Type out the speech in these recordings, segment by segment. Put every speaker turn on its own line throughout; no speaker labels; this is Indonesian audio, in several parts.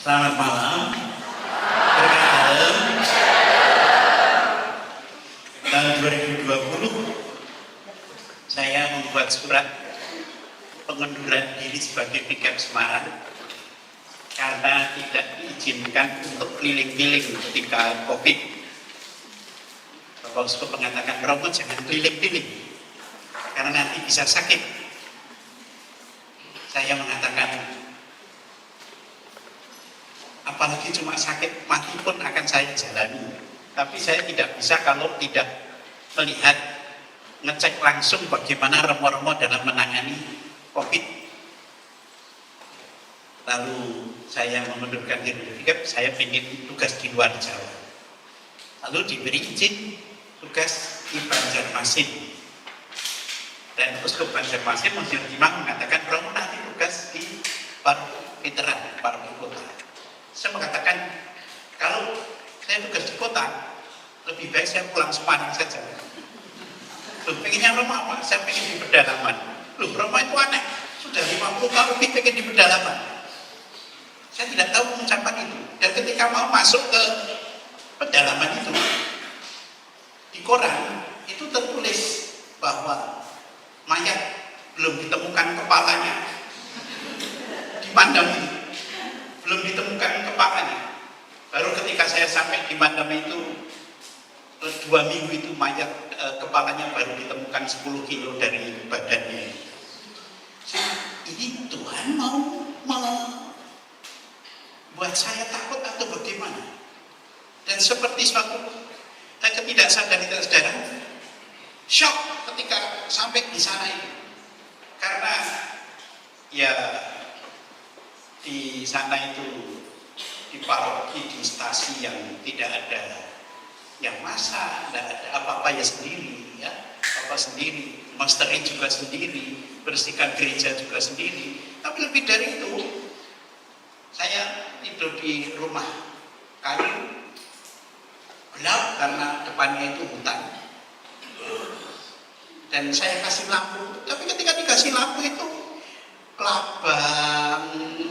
Selamat malam, berkah dalam tahun 2020 saya membuat surat pengunduran diri sebagai Pickup Semarang karena tidak diizinkan untuk keliling-keliling ketika COVID. Bapak Uskup mengatakan, Romo jangan keliling-keliling karena nanti bisa sakit. Saya mengatakan, apalagi cuma sakit, mati pun akan saya jalani. Tapi saya tidak bisa kalau tidak melihat, ngecek langsung bagaimana Romo-Romo dalam menangani COVID. Lalu saya mengundurkan diri, saya ingin tugas di luar Jawa. Lalu diberi izin tugas di Banjarmasin. Dan Uskup Banjarmasin Monsinyur Timang mengatakan, Romo nanti tugas di Veteran, Parbu Kota. Saya mengatakan, kalau saya tugas di kota, lebih baik saya pulang Semarang saja. Loh, pengennya Romo apa? Saya pengen di pedalaman. Loh, Romo itu aneh. Sudah 50 tahun lebih pengen di pedalaman. Saya tidak tahu mengucapkan itu. Dan ketika mau masuk ke pedalaman itu, di koran itu tertulis bahwa mayat belum ditemukan kepalanya. Di Mandam itu belum ditemukan kepalanya. Baru ketika saya sampai di Mandam itu 2 minggu itu mayat kepalanya baru ditemukan 10 kilo dari badannya. Ini Tuhan mau buat saya takut atau bagaimana? Dan seperti suatu ketidaksadarian saudara, shock ketika sampai di sana itu. Karena ya di sana itu di paroki, di stasi yang tidak ada yang masak, tidak ada apa-apa ya sendiri, ya apa sendiri, masterin juga sendiri, bersihkan gereja juga sendiri. Tapi lebih dari itu, saya tidur di rumah kayu gelap karena depannya itu hutan. Dan saya kasih lampu, tapi ketika dikasih lampu itu kelabang,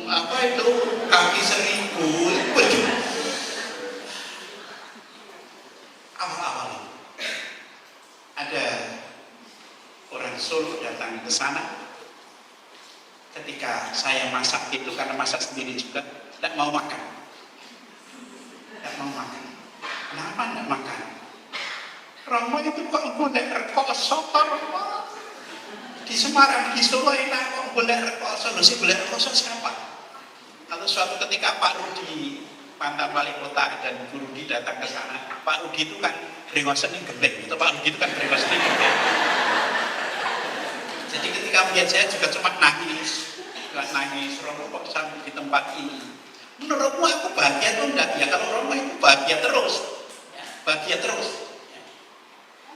apa itu kaki 1000, awal-awal ada orang Solo datang ke sana. Ketika saya masak itu, karena masak sendiri juga, tidak mau makan. Tidak mau makan. Kenapa tidak makan? Romo itu kok boleh rekoso, Romo? Di Semarang, di Solo enak kok boleh rekoso. Loh sih boleh rekoso siapa? Lalu suatu ketika Pak Rudi, mantan wali kota, dan Bu Rudi datang ke sana. Pak Rudi itu kan beringosen yang gembek. Itu Pak Rudi itu kan beringosen yang gembek. Jadi ketika melihat saya juga cuma nangis. Romo kok sampai di tempat ini. Menurutmu aku bahagia atau enggak? Ya kalau Romo itu bahagia terus. Ya, bahagia terus.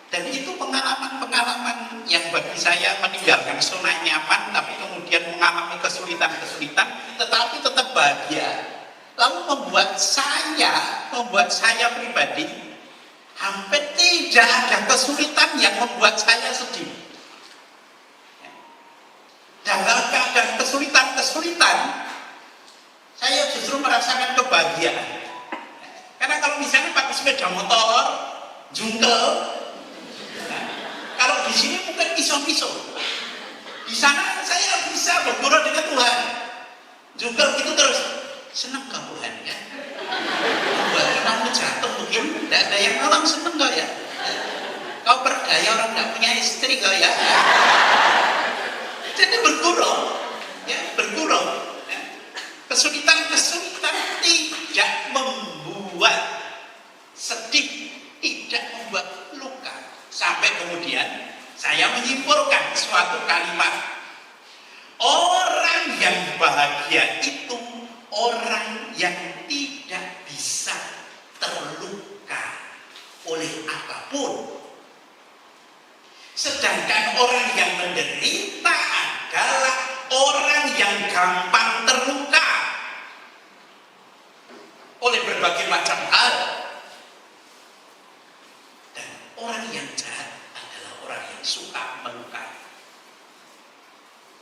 Dan itu pengalaman-pengalaman yang bagi saya meninggalkan zona nyaman, tapi kemudian mengalami kesulitan-kesulitan, tetapi tetap bahagia. Lalu membuat saya pribadi hampir tidak ada kesulitan yang membuat saya sedih. Dalam keadaan kesulitan-kesulitan, saya justru merasakan kebahagiaan. Karena kalau misalnya pakai sepeda motor, jungkel, kalau di sini mungkin pisau-pisau. Di sana saya bisa bergurau dengan Tuhan. Juga gitu terus. Senang kau Tuhan ya. Buat kamu jatuh mungkin tidak ada yang orang senang kau ya. Kau berdaya orang tidak punya istri kau ya. Jadi bergurau, ya bergurau. Ya. Kesulitan-kesulitan tidak membuat sedih, tidak membuat luka. Sampai kemudian saya menyimpulkan suatu kalimat, orang yang bahagia itu orang yang tidak bisa terluka oleh apapun. Sedangkan orang yang menderita adalah orang yang gampang terluka oleh berbagai macam hal. Orang yang jahat adalah orang yang suka melukai.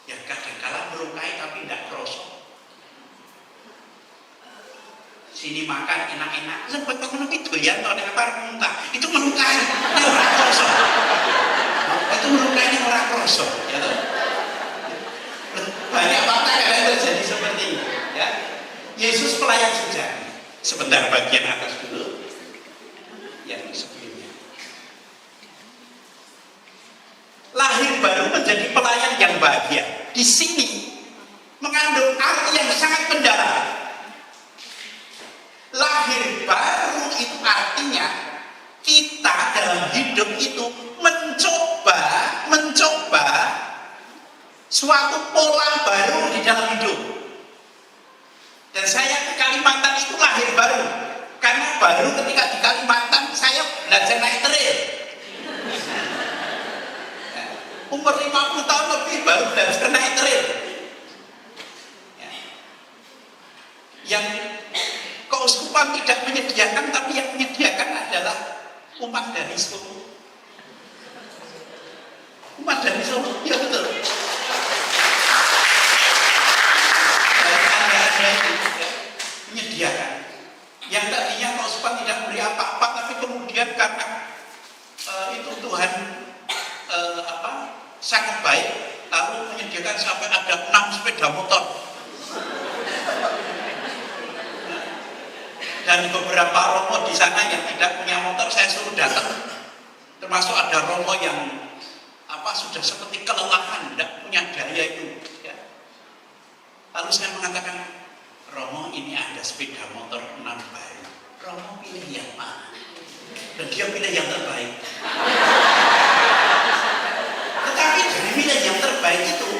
Yang kadang-kala melukai tapi tidak kerosok. sini makan enak-enak, sempat ngono itu ya, kalau ada apa muntah, itu melukai, ini orang kosong, itu melukai ini orang kosong, ya toh. Banyak fakta yang terjadi seperti ini, ya. Yesus pelayan sejati. Sebentar bagian atas dulu, yang sebelumnya. Lahir baru menjadi pelayan yang bahagia. Di sini mengandung arti yang sangat mendalam. Lahir baru itu artinya kita dalam hidup itu mencoba suatu pola baru di dalam hidup. Dan saya ke Kalimantan itu lahir baru, karena baru ketika di Kalimantan saya belajar naik trail. Umur 50 tahun lebih baru belajar naik trail. Yang keuskupan tidak menyediakan, tapi yang menyediakan adalah umat dari Solo. Umat dari Solo, ya betul. Menyediakan. Yang tadinya keuskupan tidak memberi apa-apa, tapi kemudian karena itu Tuhan sangat baik, lalu menyediakan sampai ada 6 sepeda motor. Dan beberapa romo di sana yang tidak punya motor saya suruh datang, termasuk ada romo yang sudah seperti kelelahan, tidak punya daya itu, ya. Lalu saya mengatakan, Romo ini ada sepeda motor 6 baru, Romo pilih yang mana? Dan dia pilih yang terbaik. Tetapi dari milih yang terbaik itu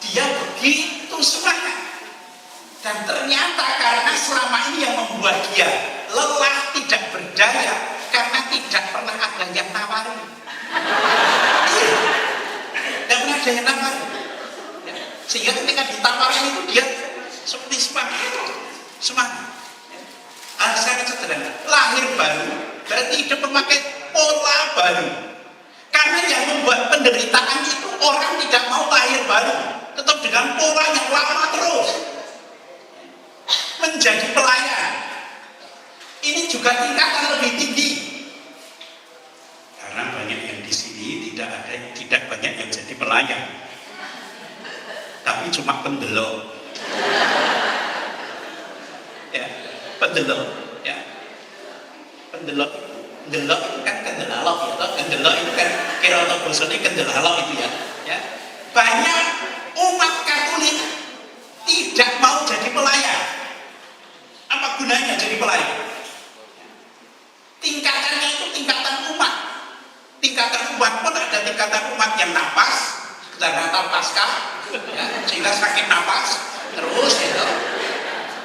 dia begitu semangat. Dan ternyata karena selama ini yang membuat dia lelah, tidak berdaya, karena tidak pernah ada yang nawarin. Iya, tidak pernah ada yang nawarin. Ya. Sehingga ketika ditawarin itu dia seperti semangat. Sangat sederhana. Lahir baru berarti hidup memakai pola baru. Karena yang membuat penderitaan itu orang tidak mau lahir baru, tetap dengan pola yang lama terus. Menjadi pelayan ini juga tingkatan lebih tinggi, karena banyak yang di sini tidak banyak yang jadi pelayan, tapi cuma pendelok, ya, pendelok, ya, pendelok itu kan kendelalok, ya, kendelok itu kan kira atau bosone kendelalok itu ya, banyak umat Katolik tidak mau jadi pelayan. Apa gunanya jadi pelayan? Tingkatannya itu tingkatan umat. Tingkatan umat pun ada tingkatan umat yang napas, kita Natal Paskah, ya, sehingga sakit napas terus, gitu.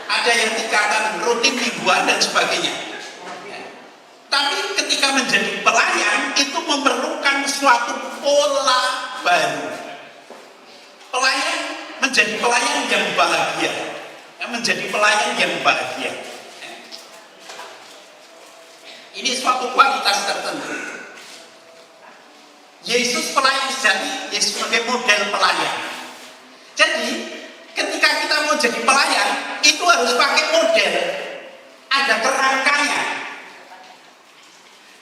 Ada yang tingkatan rutin mingguan dan sebagainya. Ya. Tapi ketika menjadi pelayan itu memerlukan suatu pola baru. Pelayan menjadi pelayan yang bahagia. Menjadi pelayan yang bahagia. Ini suatu kualitas tertentu. Yesus pelayan sejati, Yesus sebagai model pelayan. Jadi ketika kita mau jadi pelayan itu harus pakai model, ada kerangkanya.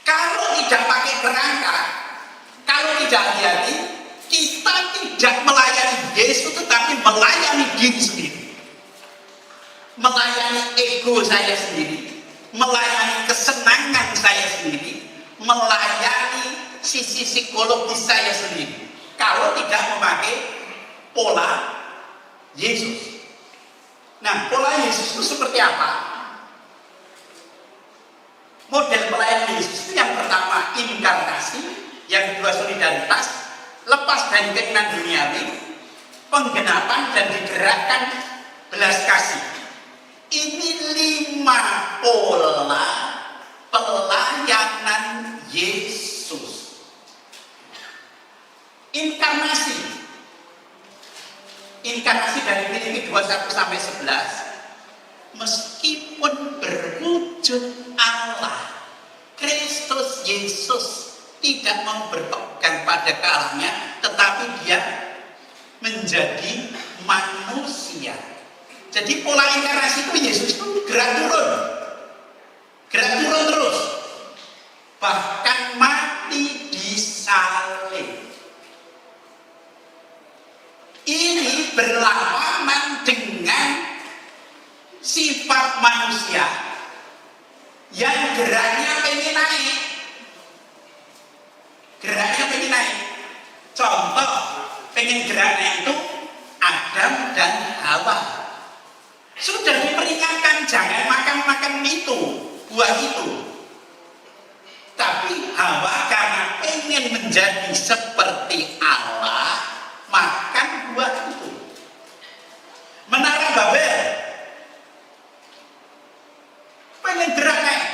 Kalau tidak pakai kerangka, kalau tidak hati-hati, kita tidak melayani Yesus tetapi melayani diri sendiri. Melayani ego saya sendiri, melayani kesenangan saya sendiri, melayani sisi psikologis saya sendiri. Kalau tidak memakai pola Yesus. Nah, pola Yesus itu seperti apa? Model pelayanan Yesus itu yang pertama inkarnasi, yang kedua solidaritas, lepas dari keinginan duniawi, penggenapan dan digerakkan belas kasih. Ini 5 pola pelayanan Yesus. Inkarnasi dari Filipi 21-11, meskipun berwujud Allah, Kristus Yesus tidak mau berpegang pada kealahannya, tetapi dia menjadi manusia. Jadi pola inkarnasi itu Yesus itu gerak turun terus, bahkan mati di salib. Ini berlawanan dengan sifat manusia yang geraknya pengen naik. Contoh pengen geraknya itu Adam dan Hawa. Sudah diperingatkan jangan makan itu, buah itu. Tapi Hawa karena pengen menjadi seperti Allah, makan buah itu. Menara Babel, pengen gerak naik.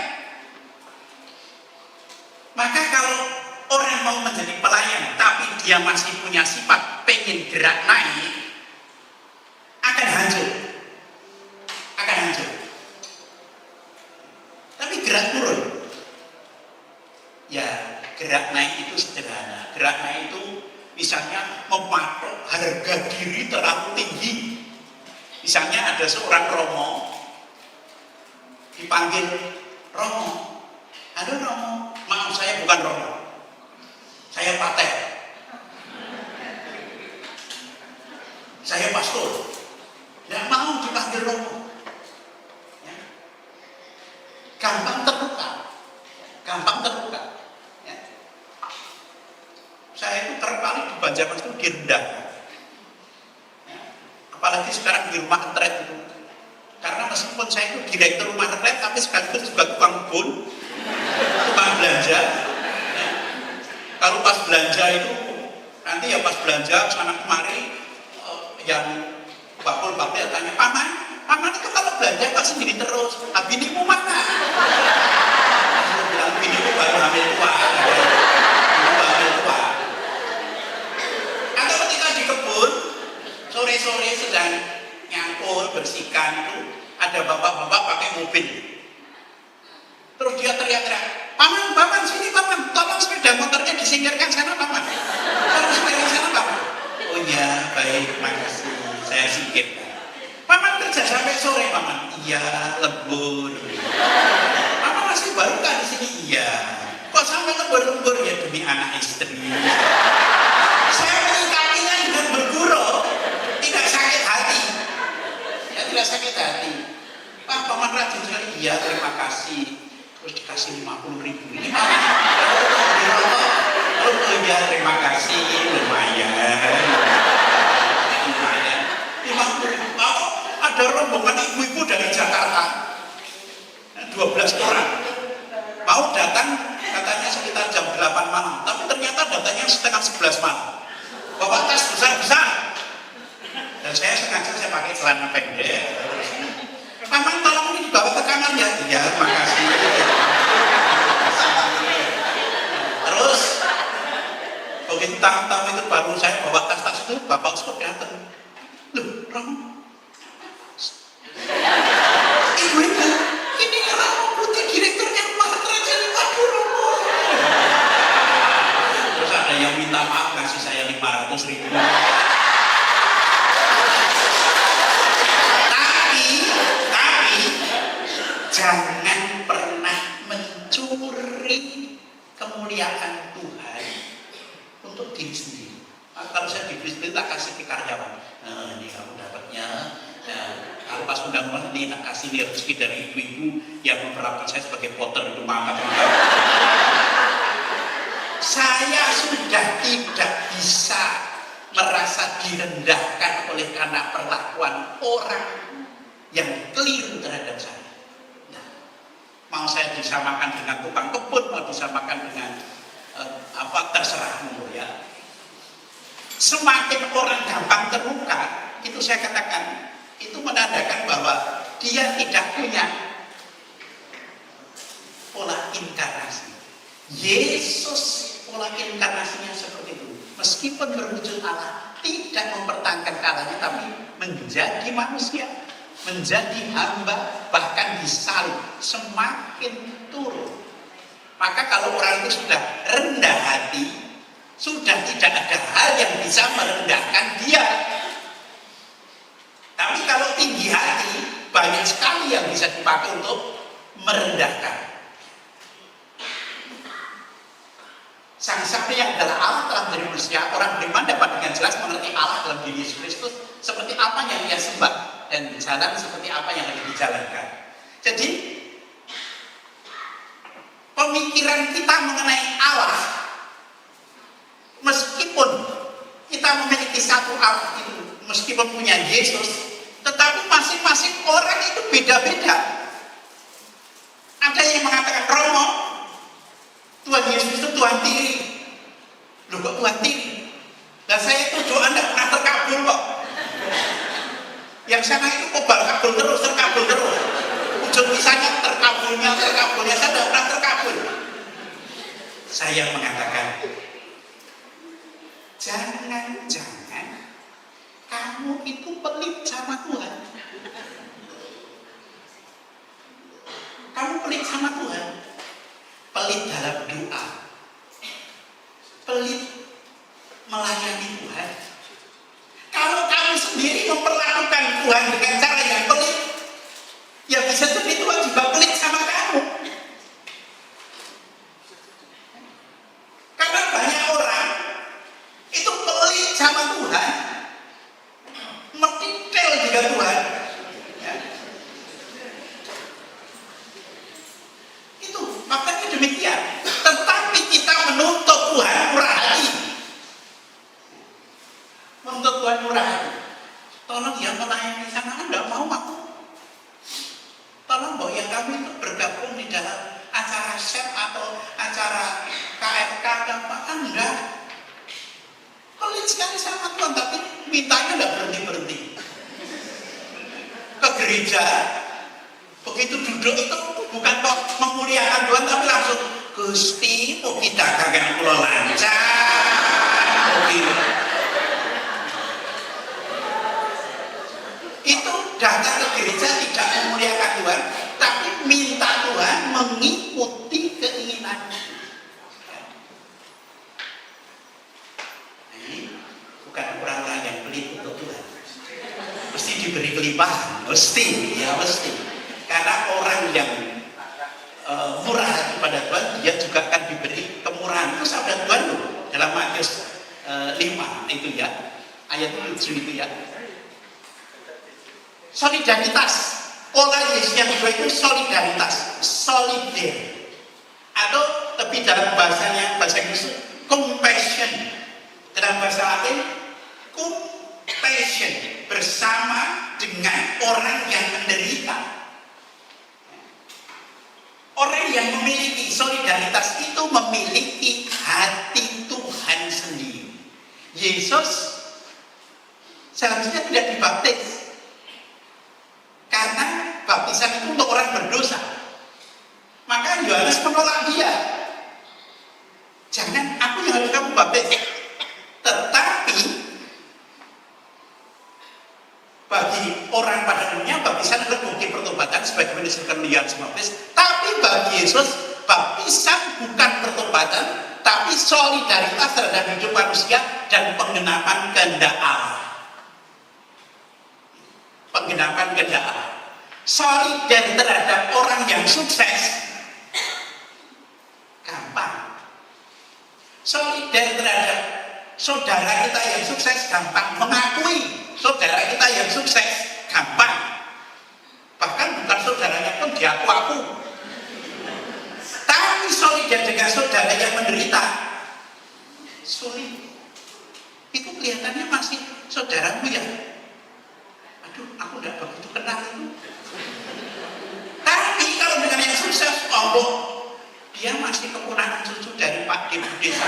Maka kalau orang mau menjadi pelayan, tapi dia masih punya sifat pengen gerak naik, akan hancur. Tapi gerak turun, ya gerak naik itu sederhana. Gerak naik itu misalnya mematok harga diri terlalu tinggi. Misalnya ada seorang Romo dipanggil Romo, halo Romo, maaf saya bukan Romo, saya pater, saya pastor, tidak mau dipanggil Romo. Ya. Gampang terluka. Ya. Saya itu kerap kali di Banjarmasin itu direndahkan. Ya. Apalagi sekarang di rumah retret itu. Karena meskipun saya itu direktur rumah retret, tapi sekaligus juga tukang kebun, tukang belanja. Ya. Kalau pas belanja itu, nanti ya pas belanja sana kemari, yang bakul tanya, paman itu kalau belanja kok sendiri terus, binimu mana? Saya bilang binimu baru hamil tua. Atau ketika di kebun, sore-sore sedang nyangkul, bersihkan itu, ada bapak-bapak pakai mobil. Terus dia teriak-teriak, paman, sini paman, tolong sepeda motornya disingkirkan sana paman. Tolong sepeda sana paman. Oh iya, baik, makasih, saya singkirkan. Paman kerja sampai sore paman. Iya, lembur. Paman masih baru kan di sini? Iya. Kok sampai lembur-lembur? Ya demi anak istri. Saya menyikapinya dengan bergurau, tidak sakit hati. Ya tidak sakit hati. Pak, paman rajin sekali. Iya, terima kasih. Terus dikasih 50.000. Ini paman. Oh iya, terima kasih. Lumayan. 50.000. Ada rombongan ibu-ibu dari Jakarta, 12 orang, mau datang katanya sekitar jam 8 malam, tapi ternyata datangnya setengah 11 malam, bawa tas besar-besar, dan saya sengaja saya pakai celana pendek. Paman tolong ini dibawa ke kamar ya. Iya, makasih. Terus begitu tamu-tamu itu baru saya bawa tas itu, bapak Ustaz datang. Loh, Romo, ibu-ibu, ini Romo Putih, direkturnya rumah retret. Aduh Romo. Terus ada yang minta maaf ngasih saya 500.000. Tapi jangan pernah mencuri kemuliaan Tuhan untuk diri sendiri. Kalau saya diberi sendiri tak kasih ke karyawan. Nah, ini kamu dapatnya. Nah, kalau pas undang-undang ini tak kasih rezeki dari ibu-ibu yang memperlakukan saya sebagai potter itu mangkat. Saya sudah tidak bisa merasa direndahkan oleh karena perlakuan orang yang keliru terhadap saya. Nah, mau saya disamakan dengan tukang kebun, mau disamakan dengan terserah ya. Semakin orang gampang terluka, itu saya katakan, itu menandakan bahwa dia tidak punya pola inkarnasi. Yesus pola inkarnasinya seperti itu. Meskipun berwujud Allah, tidak mempertahankan Allahnya, tapi menjadi manusia, menjadi hamba, bahkan disalib, semakin turun. Maka kalau orang itu sudah rendah hati, sudah tidak ada hal yang bisa merendahkan dia. Tapi kalau tinggi hati banyak sekali yang bisa dipakai untuk merendahkan. Sang Satria adalah Allah dalam diri manusia. Orang beriman dapat dengan jelas mengerti Allah dalam diri Yesus Kristus seperti apa yang ia sembah dan jalan seperti apa yang harus dijalankan. Jadi pemikiran kita mengenai Allah, meskipun kita memiliki satu Allah itu, meskipun punya Yesus, tetapi masing-masing orang itu beda-beda. Ada yang mengatakan Romo, Tuhan Yesus itu Tuhan tiri. Loh kok Tuhan tiri? Dan saya itu doa tidak pernah terkabul kok. Yang sana itu kobal kabul terus. Ujung misalnya terkabulnya, saya tidak pernah terkabul. Saya mengatakan, jangan-jangan kamu itu pelit sama Tuhan. Kamu pelit sama Tuhan. Pelit dalam doa, pelit melayani Tuhan. Kalau kamu sendiri memperlakukan Tuhan dengan cara yang pelit, ya bisa jadi Tuhan juga pelit sama kamu. Karena banyak orang itu pelit sama Tuhan, mendetail juga Tuhan. Makanya demikian. Tetapi kita menuntut Tuhan murah hati. Menuntut Tuhan murah hati. Tolong yang melayani sana tidak mau aku. Tolong bahwa yang kami itu bergabung di dalam acara set atau acara KFK apa enggak. Pelit sekali sama Tuhan, tapi mintanya tidak berhenti-berhenti. Ke gereja, begitu duduk itu bukan kok memuliakan Tuhan, tapi langsung Gusti mugi dagangan kula lancar. Itu datang ke gereja tidak memuliakan Tuhan, tapi minta Tuhan mengikuti keinginannya. Bukan orang-orang yang pelit untuk Tuhan. Mesti diberi kelimpahan, mesti. Karena orang yang murah hati pada Tuhan, dia juga akan diberi kemurahan. Itu sabda Tuhan loh, dalam Matius 5 itu ya, ayat 7 itu ya. Solidaritas, pola Yesus yang kedua itu solidaritas, solider, atau lebih dalam bahasa Inggris compassion, dalam bahasa Latin compassion, bersama dengan orang yang menderita. Orang yang memiliki solidaritas itu memiliki hati Tuhan sendiri. Yesus seharusnya tidak dibaptis, karena baptisan itu untuk orang berdosa. Maka Yohanes menolak dia. Jangan aku yang harus kamu baptis. Tetapi bagi orang pada umumnya baptisan adalah bukti pertobatan sebagaimana disebutkan oleh Yohanes Pembaptis. Tapi bagi Yesus baptisan bukan pertobatan, tapi solidaritas terhadap hidup manusia dan penggenapan kehendak Allah. Penggenapan kehendak Allah. Solidar terhadap orang yang sukses gampang. Solidar terhadap saudara kita yang sukses gampang. Mengakui saudara kita yang sukses gampang. Bahkan bukan saudaranya pun diaku-aku. Tapi solidar dengan saudara yang menderita sulit. Itu kelihatannya masih saudaramu ya. Aduh, aku tidak begitu kenal itu. Tapi kalau dengan yang sukses, oh, dia masih keponakan cucu dari Pak di desa.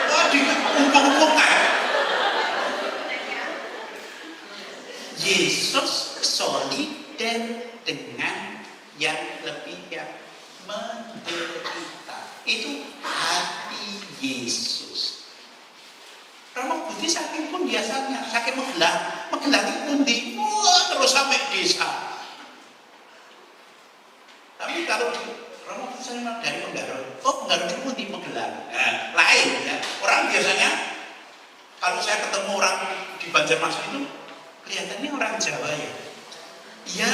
Wah, diumpung-umpungkan. Yesus solidar dengan yang lebih yang menderita. Itu hati Yesus. Romo Budi saking pun biasanya, saking menggelari pundi, terus sampai desa. Tapi kalau Romo Budi saya dari Penggaron, Penggaron itu pundi menggelar. Nah, lain ya. Orang biasanya kalau saya ketemu orang di Banjarmasin itu ya. Iya,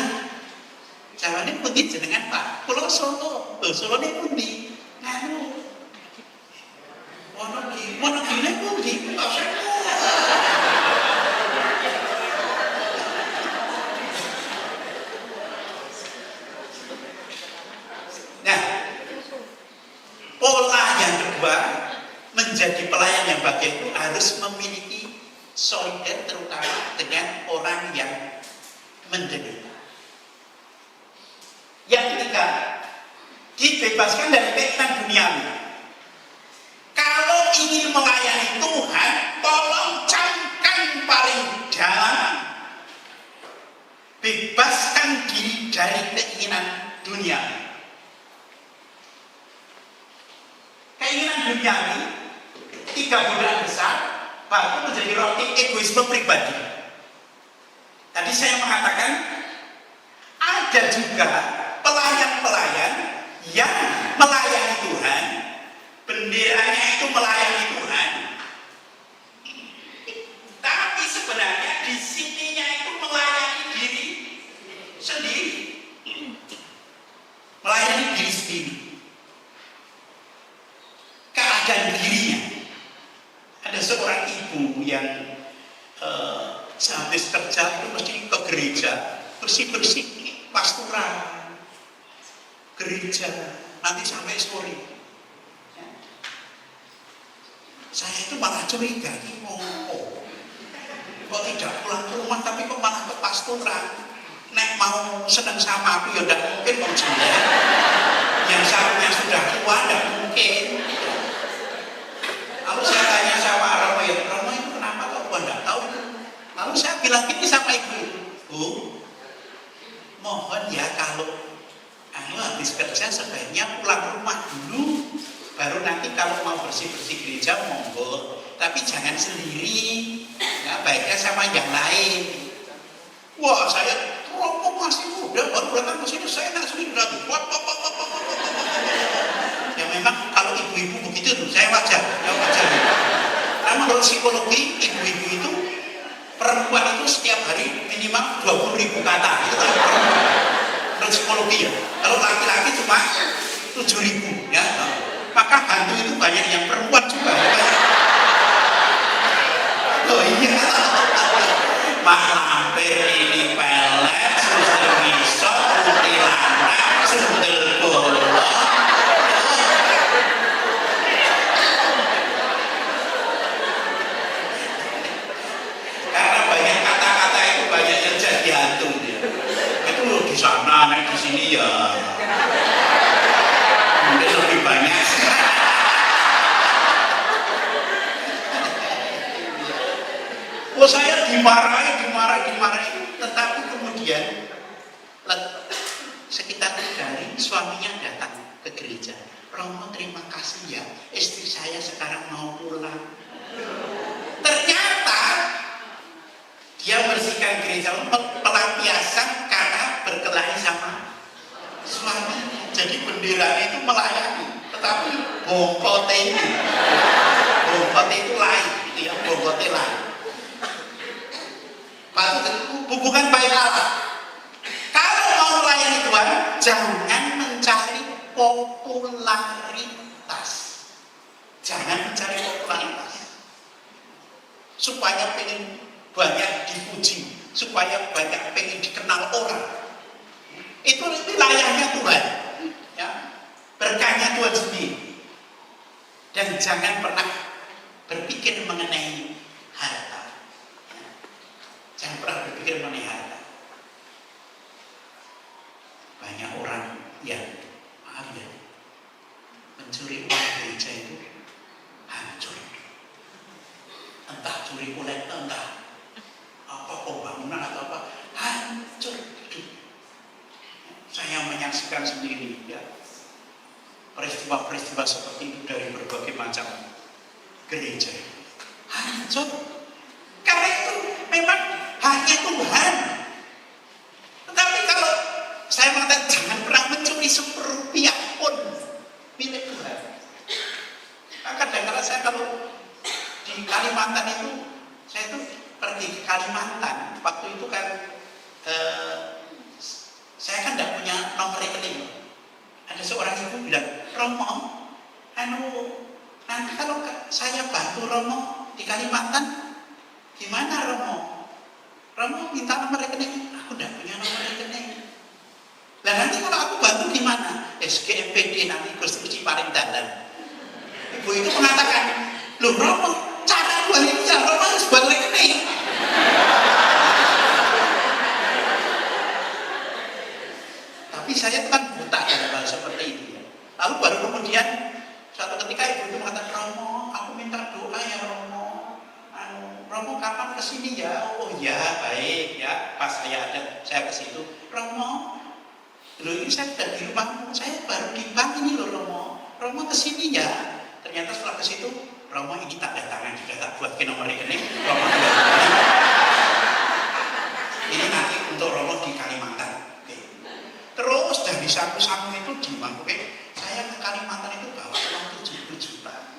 jawane pundi jenengan Pak? Kula Solo. Solone pundi? Nganu. Wonogiri pundi? Kok saya. Nah, pola yang kedua menjadi pelayan yang baik itu harus memiliki solidar terutama dengan orang yang menderita. Yang ketiga, dibebaskan dari keinginan duniawi. Kalau ingin melayani Tuhan, tolong camkan paling dalam. Bebaskan diri dari keinginan duniawi. Keinginan duniawi, 3 godaan besar, baru menjadi roti egoisme pribadi. Tadi saya mengatakan, ada juga pelayan-pelayan yang melayani Tuhan, benderanya itu melayani Tuhan, tapi sebenarnya di sininya itu melayani diri sendiri, melayani diri sendiri. Keadaan dirinya. Ada seorang ibu yang sehabis kerja itu mesti ke gereja, bersih-bersih, pastoral, gereja, nanti sampai sore. Saya itu malah curiga, kok tidak pulang ke rumah tapi kok malah ke pastoral. Nek mau senang sama aku ya tidak mungkin mau jelek. Yang seharusnya sudah tua tidak mungkin. Lalu saya tanya sama Romo itu kenapa kok gua enggak tahu itu? Lalu saya bilang gini sama ibu, Bu, mohon ya kalau habis kerja sebaiknya pulang rumah dulu, baru nanti kalau mau bersih-bersih gereja monggo, tapi jangan sendiri, ya baiknya sama yang lain. Wah, saya Romo masih muda, baru datang ke sini saya nak sendiri lagi. Ya memang kalau ibu-ibu begitu tuh, saya wajar. Karena menurut psikologi, ibu-ibu itu perempuan itu setiap hari minimal 20.000 kata. Itu kan perempuan. Menurut psikologi ya. Kalau laki-laki cuma 7.000 ya. Maka hantu itu banyak yang perempuan juga. Oh iya. Mak lampir ini pelet, suster ngisor, kuntilanak, sundel bolong. Di sana, naik di sini ya mungkin lebih banyak. Oh saya dimarahi, tetapi kemudian sekitar 3 hari suaminya datang ke gereja. Romo terima kasih ya, istri saya sekarang mau pulang. Ternyata dia bersihkan gereja, pelampiasan karena berkelahi sama suaminya. Jadi benderanya itu melayani, tetapi bongkote itu lain, gitu ya, bongkote lain. Patut hubungan baik Allah. Kalau mau melayani Tuhan, jangan mencari popularitas. Jangan mencari popularitas. Supaya pengen banyak dipuji, supaya banyak pengen dikenal orang. Itu wilayahnya Tuhan, ya, berkahnya Tuhan sendiri. Dan jangan pernah berpikir mengenai harta. Ya. Jangan pernah berpikir mengenai harta. Banyak orang yang maaf ya, mencuri uang gereja itu hancur. Entah curi kulit, entah apa pembangunan atau apa, hancur hidup. Saya menyaksikan sendiri ya peristiwa-peristiwa seperti itu dari berbagai macam gereja. Hancur. Karena itu memang hanya Tuhan. Tetapi kalau saya mengatakan jangan pernah mencuri serupiah pun milik Tuhan. Maka kadang-kadang saya kalau di Kalimantan itu, saya itu pergi ke Kalimantan, waktu itu kan Kalimantan, gimana Romo? Romo minta nomor rekening, aku tidak punya nomor rekening. Lah nanti kalau aku bantu gimana? SGMPD nanti Gusti paling dalam. Ibu itu mengatakan, loh Romo, cara buat ini ya Romo harus buat rekening. Tapi saya kan buta dalam hal seperti itu ya. Lalu baru kemudian suatu ketika ibu itu mengatakan, Romo, aku minta doa ya Romo. Romo kapan kesini ya? Oh ya baik ya. Pas saya ada, saya ke situ. Romo, loh ini saya sudah di rumah, saya baru di bank ini loh Romo. Romo kesini ya. Ternyata setelah ke situ, Romo ini tanda tangan sudah tak buat ke nomor rekening. Romo ini nanti untuk Romo di Kalimantan. Oke. Terus dari saku-saku itu dimasukin. Saya ke Kalimantan itu bawa uang 70 juta.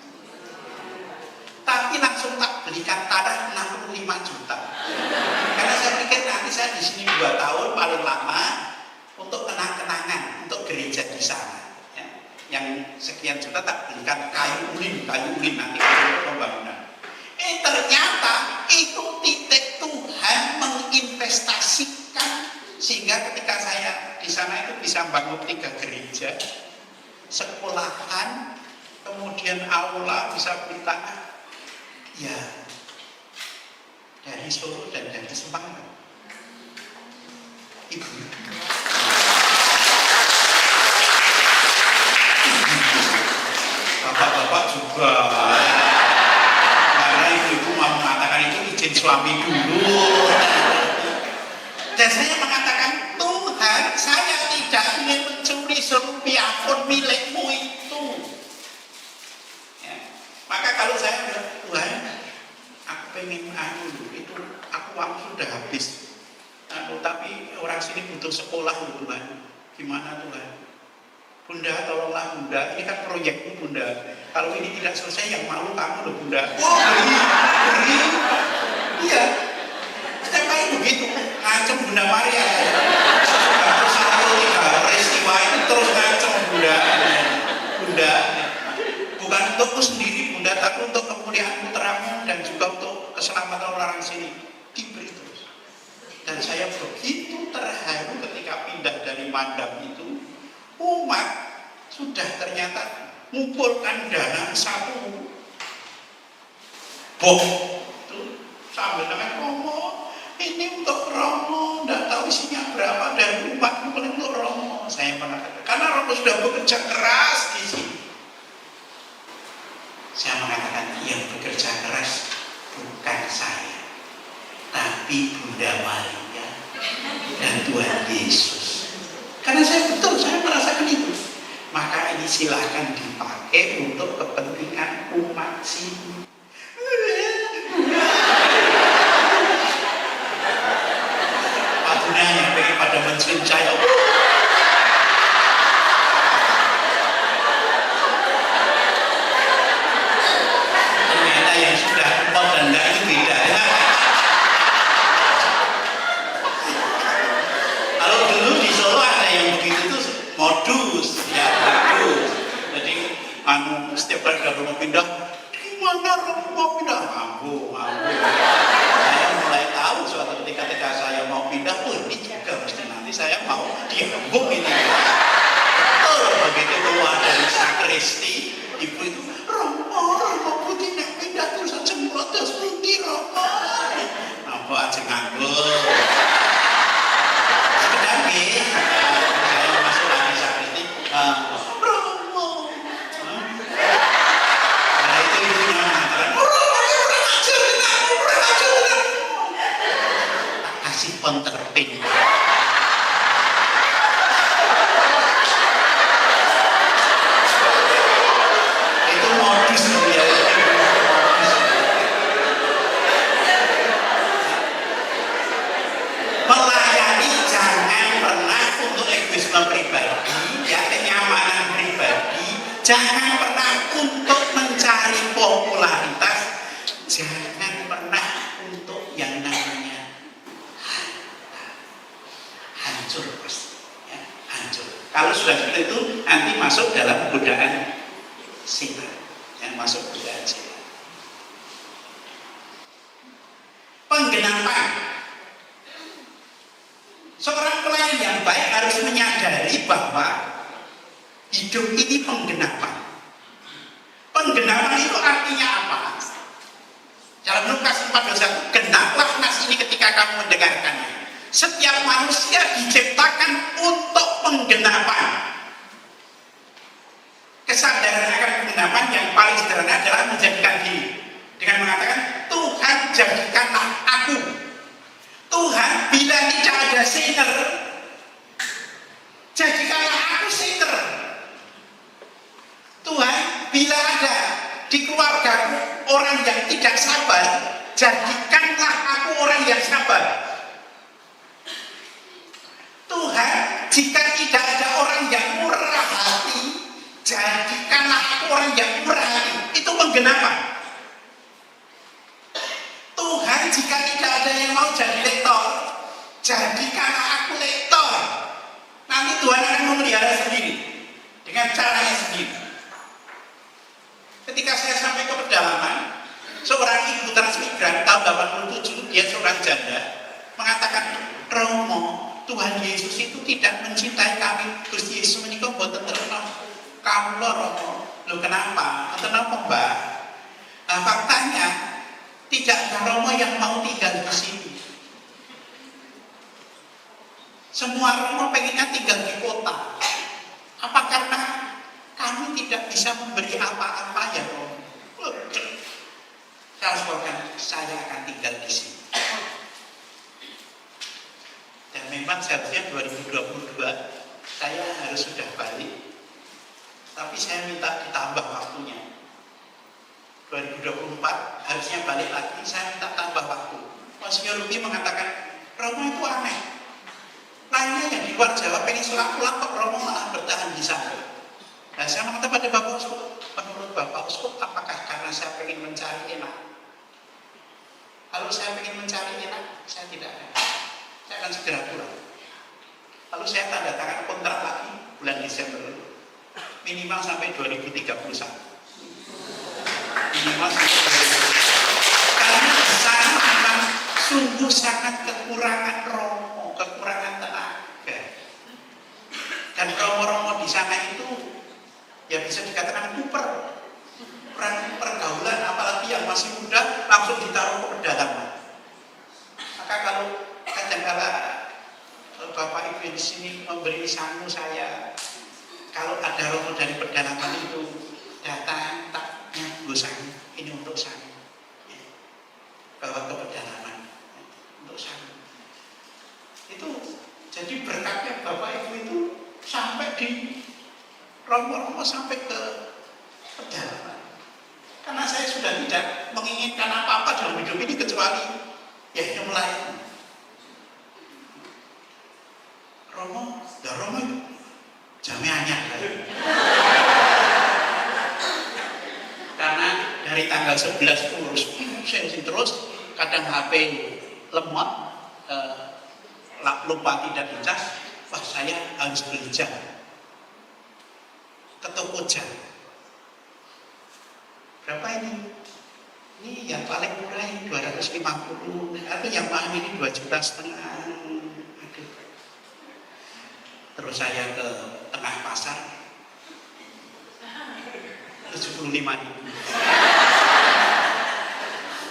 Tapi langsung tak belikan tanah 65 juta. Karena saya pikir nanti saya di sini 2 tahun paling lama untuk kenang-kenangan untuk gereja di sana. Yang sekian juta tak belikan kayu ulin nanti untuk pembangunan. Ternyata itu titik Tuhan menginvestasikan sehingga ketika saya di sana itu bisa bangun 3 gereja, sekolahan, kemudian aula, bisa beli tanah. Ya, dari Solo dan dari Semarang. Ibu. Bapak-bapak juga. Karena ibu-ibu mau mengatakan itu izin suami dulu. Dan saya mengatakan, Tuhan, saya tidak ingin mencuri serupiah pun milikmu itu. Ya. Maka kalau saya bilang, Tuhan, aku pengen itu, aku uang sudah habis. Tapi orang sini butuh sekolah, Tuhan. Gimana Tuhan? Bunda, tolonglah Bunda, ini kan proyekmu Bunda. Kalau ini tidak selesai, yang malu kamu loh Bunda. Oh, beri. Iya. Setiap kali begitu, ngancem Bunda Maria. Terus 1-3 peristiwa itu terus ngancem Bunda. Bunda, bukan untukku sendiri Bunda, tapi untuk kemuliaan putramu dan juga untuk keselamatan orang sini. Diberi terus. Dan saya begitu terharu ketika pindah dari Mandam itu. Umat sudah ternyata mengumpulkan dana 1 bom itu sambil dengan Romo, ini untuk Romo, tidak tahu isinya berapa dari umat untuk Romo. Saya mengatakan karena Romo sudah bekerja keras di sini. Saya mengatakan yang bekerja keras bukan saya, tapi Bunda Maria dan Tuhan Yesus. Karena saya betul, saya merasakan itu. Maka ini silahkan dipakai untuk kepentingan umat sini. Padahal yang pengen pada mencium saya. Ternyata yang sudah empot dan enggak itu beda. Kalau dulu di Solo ada yang begitu tuh modus, ya modus. Jadi setiap kali ada mau pindah, gimana mau pindah? Mampu. Saya mulai tahu suatu ketika saya mau pindah, ini juga mesti nanti saya mau diembuk ini. Betul, begitu keluar dari sakristi, ibu itu, Romo putih nak pindah terus jemplot terus putih Romo. Nampak aja nganggur. Saya masuk lagi sakristi, Romo. Nah itu ibunya mengatakan, kurang ajar. Kasih penterping. Itu modus dia. Melayani jangan pernah untuk egoisme pribadi, ya kenyamanan pribadi, jangan pernah untuk mencari popularitas, jangan pernah untuk yang namanya hancur, ya, hancur. Kalau sudah seperti itu, nanti masuk dalam godaan setan, yang masuk godaan setan. penggenapan. Seorang pelayan yang baik harus menyadari bahwa hidup ini penggenapan. Penggenapan itu artinya apa? Dalam Lukas 4:21, genaplah nas ini ketika kamu mendengarkannya. Setiap manusia diciptakan untuk penggenapan. Kesadaran akan penggenapan yang paling sederhana adalah menjadikan diri dengan mengatakan, Tuhan jadikanlah aku. Tuhan, bila tidak ada sinner, jadikanlah aku sinner. Tuhan, bila ada di keluargaku orang yang tidak sabar, jadikanlah aku orang yang sabar. Tuhan, jika tidak ada orang yang murah hati, jadikanlah aku orang yang murah hati. Itu penggenapan. Tuhan, jika tidak ada yang mau jadi lektor, jadikanlah aku lektor. Nanti Tuhan akan memelihara sendiri dengan caranya sendiri. Ketika saya sampai ke pedalaman, seorang ibu transmigran tahun 87, dia seorang janda, mengatakan, Romo, Tuhan Yesus itu tidak mencintai kami. Gusti Yesus menikah boten terkenal. Kamu loh Romo, lo kenapa? Kenapa Mbak? Nah, faktanya tidak ada Romo yang mau tinggal di sini. Semua Romo pengennya tinggal di kota. Apa karena kami tidak bisa memberi apa-apa ya Romo? Saya akan tinggal di sini. Dan memang seharusnya 2022 saya harus sudah balik, tapi saya minta ditambah waktunya. 2024 harusnya balik lagi, saya minta tambah waktu. Monsinyur Luki mengatakan, Romo itu aneh. Lainnya yang di luar Jawa pengen pulang kok Romo malah bertahan di sana. Nah, saya mengatakan pada Bapak Uskup, menurut Bapak Uskup, apakah karena saya pengen mencari enak? Kalau saya pengen mencari enak, saya tidak akan. Saya akan segera pulang. Lalu saya tanda tangan kontrak lagi bulan Desember, minimal sampai 2031. Minimal sampai 2031. Karena di sana memang sungguh sangat kekurangan Romo, kekurangan tenaga. Dan Romo-Romo di sana itu ya bisa dikatakan kuper, kurang pergaulan, apalagi yang masih muda langsung ditaruh ke pedalaman. Maka kalau kadang-kala Bapak Ibu di sini memberi sangu saya, kalau ada Romo dari pedalaman itu datang, taknya sangu, ini untuk sangu, bawa ke pedalaman untuk sangu. Itu jadi berkatnya Bapak Ibu itu sampai di Romo-Romo sampai ke pedalaman. Karena saya sudah tidak menginginkan apa-apa dalam hidup ini kecuali ya yang melayani. Romo, ya Romo itu jamiannya. Karena dari tanggal 11 urus sensi terus, kadang HP lemot, lupa tidak dicas, wah saya harus beli jam ke toko jam. Berapa ini? Ini yang paling murah ini 250, atau yang mahal ini 2,5 juta. Aduh. Terus saya ke tengah pasar, 75.000.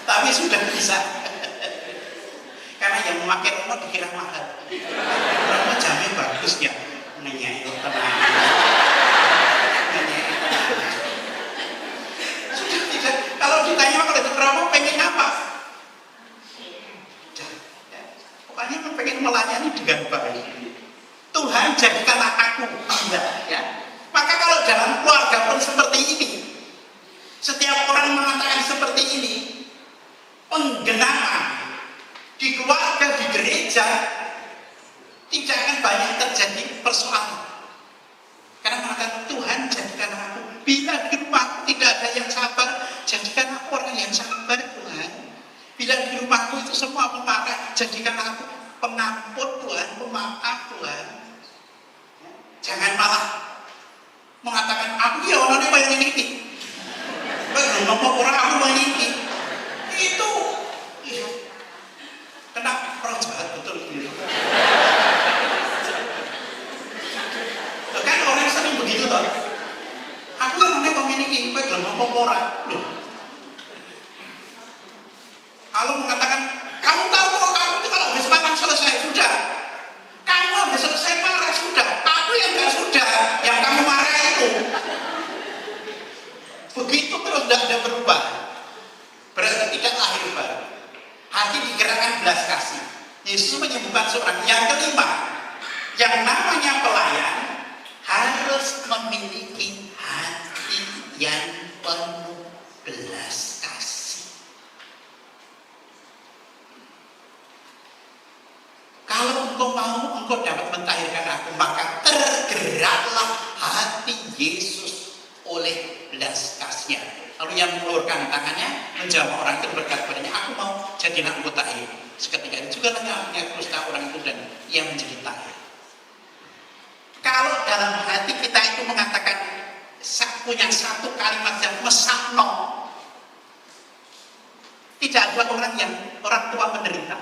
Tapi sudah bisa. Karena yang memakai Romo dikira mahal. Romo jamnya bagus ya. Nanya tenang. Kalau ditanya oleh Romo pengen apa? Pokoknya pengen melayani dengan baik. Tuhan jadikanlah aku ya. Maka kalau dalam keluarga pun seperti ini, setiap orang mengatakan seperti ini, penggenapan di keluarga, di gereja tidak akan banyak terjadi persoalan. Karena mengatakan Tuhan jadikanlah aku. Bila di rumahku tidak ada yang sabar, jadikan aku orang yang sabar Tuhan. Bila di rumahku itu semua pemarah, jadikan aku pengampun Tuhan, pemaaf Tuhan. Jangan malah mengatakan aku ya orangnya banyak ini. Baru ngomong orang aku banyak ini. Itu engkau dapat mentahirkan aku, maka tergeraklah hati Yesus oleh belas kasihan. Lalu yang mengeluarkan tangannya menjamah orang itu, berkata padanya, aku mau jadilah engkau tahir. Seketika itu juga hatinya kusta orang itu dan ia menjadi tahir. Kalau dalam hati kita itu mengatakan punya satu kalimat yang mesakno, tidak ada orang tua menderita.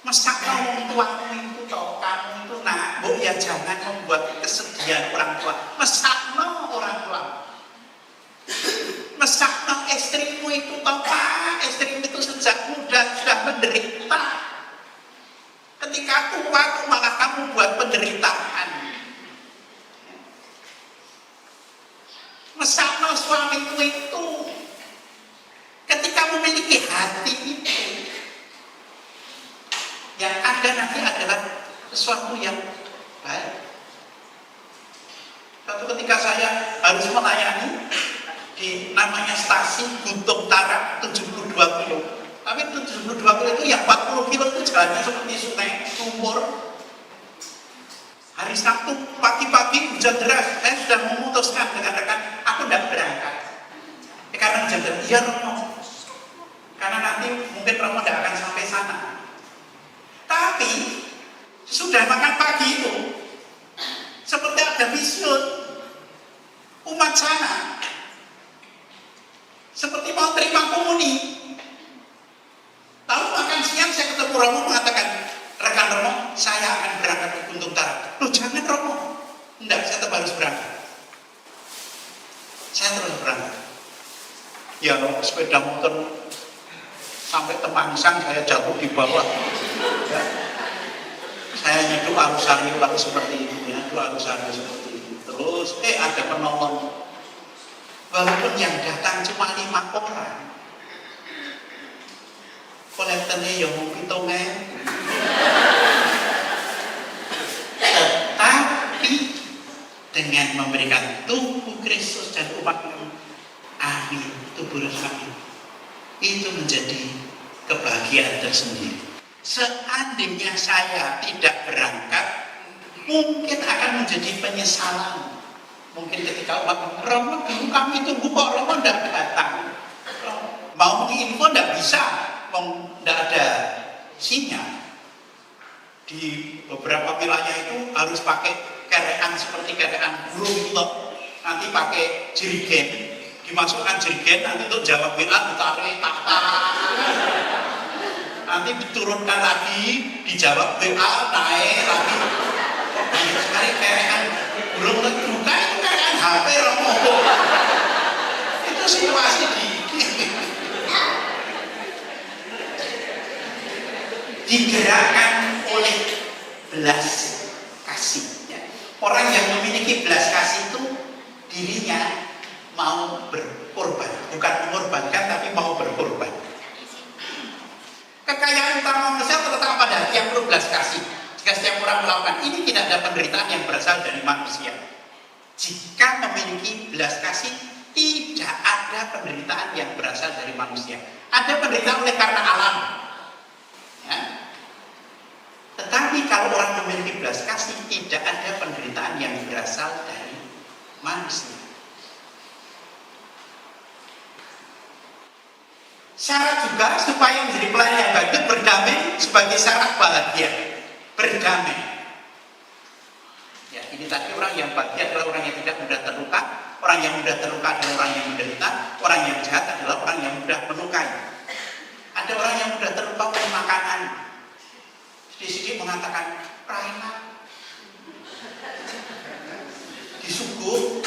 Mesakno orang tuamu itu toh, kamu itu nak, bu ya jangan membuat kesedihan orang tua. Mesakno orang tua. Mesakno istrimu itu toh, Pak, istrimu itu sejak muda sudah menderita. Ketika tua malah kamu buat penderitaan. Mesakno suamimu itu. Ketika memiliki hati itu, yang ada nanti adalah sesuatu yang baik. Satu ketika saya harus melayani di namanya stasi Guntung Tarak 72 kilo. Tapi 72 kilo itu yang 40 kilo itu jalannya seperti sungai sumur. Hari Sabtu pagi-pagi hujan deras, saya sudah memutuskan dengan rekan, aku tidak berangkat. Karena hujan deras, iya Romo. Karena nanti mungkin Romo tidak akan sampai sana. Tapi sudah makan pagi itu seperti ada vision umat sana seperti mau terima komuni. Lalu makan siang saya ketemu Romo mengatakan, rekan Romo, saya akan berangkat ke Guntung Tarak. Loh jangan Romo, enggak, saya tetap harus berangkat. Saya terus berangkat. Ya sepeda motor sampai Temangsang saya jatuh di bawah. Ya. Saya nyeduh arus-arus lalu seperti itu ya, arus-arus seperti itu. Terus ada penolong. Walaupun yang datang cuma 5 orang. Kolektornya yang mau hitungnya. Tetapi dengan memberikan tubuh Kristus dan umatnya, amin, tubuh amin, itu menjadi kebahagiaan tersendiri. Seandainya saya tidak berangkat, mungkin akan menjadi penyesalan. Mungkin ketika umat Romo dulu kami tunggu kok Romo tidak datang. Mau menginfo tidak bisa, tidak ada sinyal. Di beberapa wilayah itu harus pakai kerean seperti kerean burung itu. Nanti pakai jerigen, dimasukkan jerigen, nanti untuk jawab WA ditarik tahta. Nanti diturunkan lagi, dijawab WA, naik lagi. Sekali kerean burung buka itu kerean HP Romo. Itu situasi digerakkan oleh belas kasih. Orang yang memiliki belas kasih itu dirinya mau berkorban, bukan mengorbankan tapi mau berkorban. Kekayaan utama manusia terletak pada hati yang penuh belas kasih. Jika setiap orang melakukan ini, tidak ada penderitaan yang berasal dari manusia. Jika memiliki belas kasih, tidak ada penderitaan yang berasal dari manusia. Ada penderitaan oleh karena alam. Ya. Tetapi kalau orang memiliki belas kasih, tidak ada penderitaan yang berasal dari manusia. Syarat juga supaya menjadi pelayan yang baik, berdamai sebagai syarat bahagia. Berdamai. Ya, ini tadi orang yang bahagia adalah orang yang tidak mudah terluka, orang yang mudah terluka adalah orang yang menderita, orang yang jahat adalah orang yang mudah melukai. Ada orang yang mudah terluka oleh makanan. Sedikit mengatakan, Raina disuguh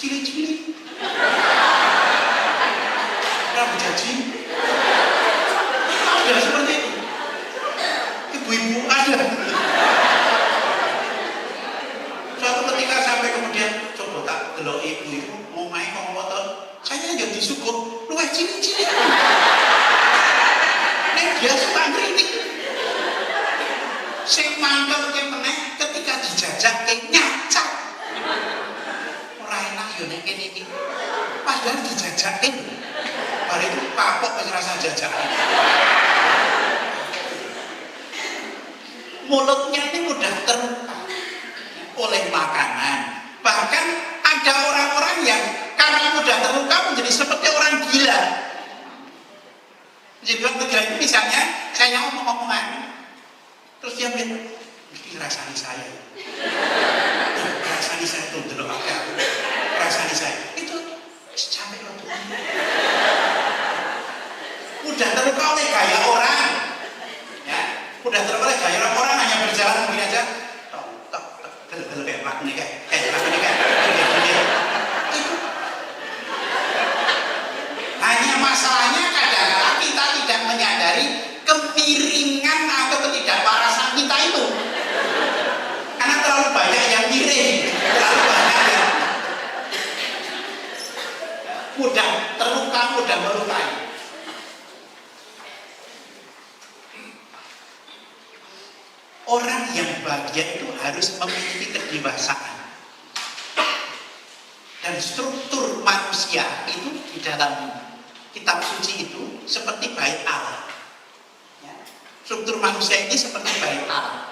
cili-cili. Berjanji ada seperti itu. Ibu-ibu ada. Suatu ketika sampai kemudian coba tak delok ibu-ibu mau main mau motor, saya jadi syukur luwih cili-cili. Nek dia suka kritik. Sing mangkel ke meneh ketika dijajake nyacat. Ora enak yo nek kene iki. Padahal dijajake. Hari itu kapok wis rasa jajakan. mulutnya ini mudah terluka oleh makanan. Bahkan ada orang-orang yang karena mudah terluka menjadi seperti orang gila. Jadi orang gila itu misalnya saya ngomong-ngomongan, terus dia bilang, ini rasanya saya. Rasanya saya tuh dulu agak. Rasanya saya itu capek waktu. Mudah terluka oleh gaya orang, ya. Mudah terluka oleh gaya orang hanya berjalan begini aja, tok gel kayak laku nih kayak, hanya masalahnya kadang-kadang kita tidak menyadari kemiringan atau ketidakparasan kita itu, karena terlalu banyak yang miring, terlalu banyak yang mudah terluka, mudah melukai. Orang yang bahagia itu harus memiliki kedewasaan. Dan struktur manusia itu di dalam kitab suci itu seperti bait Allah. Ya. Struktur manusia ini seperti bait Allah.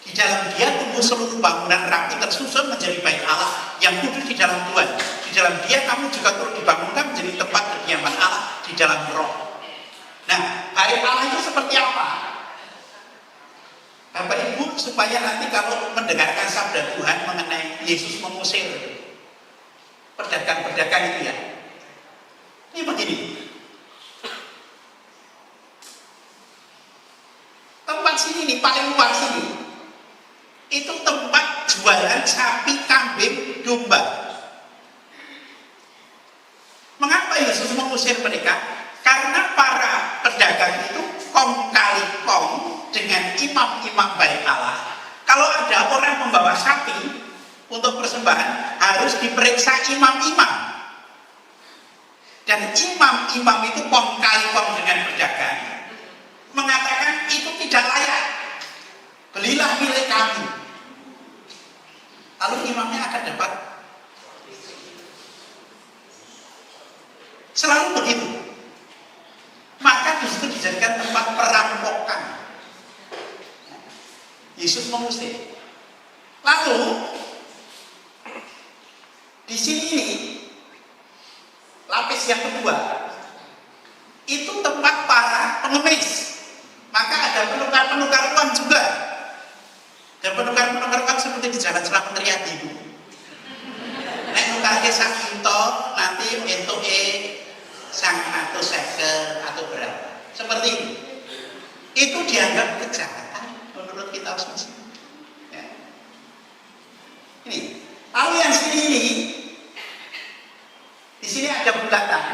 Di dalam dia tumbuh seluruh bangunan rapi tersusun menjadi bait Allah yang kudus di dalam Tuhan. Di dalam dia kamu juga turut dibangunkan menjadi tempat kediaman Allah di dalam roh. Nah, bait Allah itu seperti apa? Bapak Ibu, supaya nanti kalau mendengarkan sabda Tuhan mengenai Yesus mengusir pedagang-pedagang itu ya, ini begini. Tempat sini nih, paling luar sini, itu tempat jualan sapi, kambing, domba. Mengapa Yesus mengusir mereka? Karena para pedagang itu kong kali kong dengan imam-imam bait Allah. Kalau ada orang membawa sapi untuk persembahan, harus diperiksa imam-imam. Dan imam-imam itu kong kali kong dengan pedagang, mengatakan itu tidak layak, belilah milik kami. Lalu imamnya akan dapat. Selalu begitu. Maka disitu dijadikan tempat perampokan. Yesus mengusir. Lalu di sini ini lapis yang kedua itu tempat para pengemis. Maka ada penukar-penukar uang juga. Dan penukar-penukar uang seperti di jalan Selamat Riyadi itu. Nek nukarke sak kinto nanti entuke 150 atau berapa. Seperti itu. Itu dianggap kejahatan menurut kitab suci. Ya. Ini. Lalu yang sini ini, di sini ada bulatan.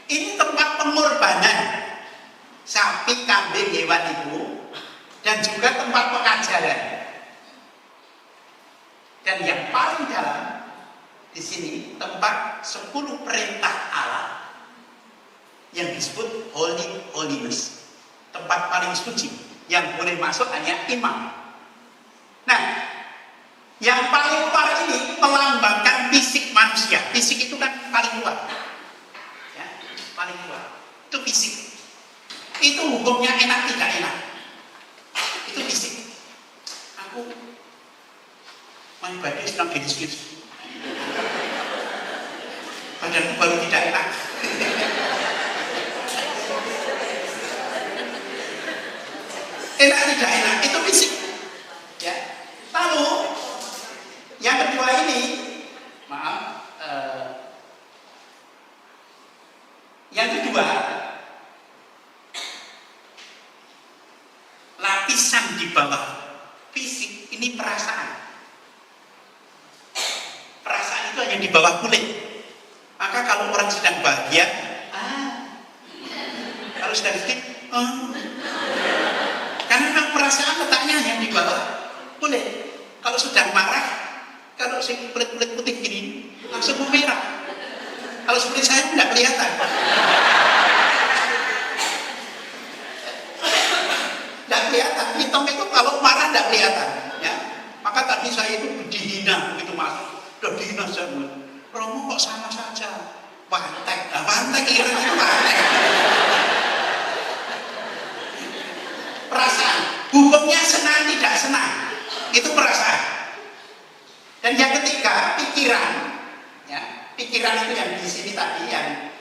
Ini tempat pengorbanan sapi, kambing, hewan itu, dan juga tempat pengajaran. Dan yang paling dalam di sini tempat 10 perintah Allah yang disebut holiness, tempat paling suci yang boleh masuk hanya imam. Nah, yang paling luar ini melambangkan fisik manusia. Fisik itu kan paling luar, ya, paling luar. Itu fisik. Itu hukumnya enak tidak enak. Itu fisik. Aku main baju sedang gadis-gadis. Badanku baru tidak enak. Enak tidak enak, itu fisik. Ya. Lalu yang kedua ini, maaf, yang kedua lapisan di bawah fisik ini perasaan. Perasaan itu hanya di bawah kulit. Maka kalau orang sedang bahagia, kalau sedang sedih, karena memang perasaan letaknya yang di bawah kulit. Kalau sedang marah, kalau kulit-kulit putih gini, langsung memerah. Kalau seperti saya tidak kelihatan. Tidak kelihatan. Hitam itu kalau marah tidak kelihatan. Ya. Maka tadi saya itu dihina begitu masuk. Udah dihina saya. Romo kok sama saja. Pantek. Nah, pantek kira-kira pantek. Perasaan. Hukumnya senang. senang tidak senang, itu perasaan. Dan yang ketiga, pikiran. Ya, pikiran itu yang di sini tadi yang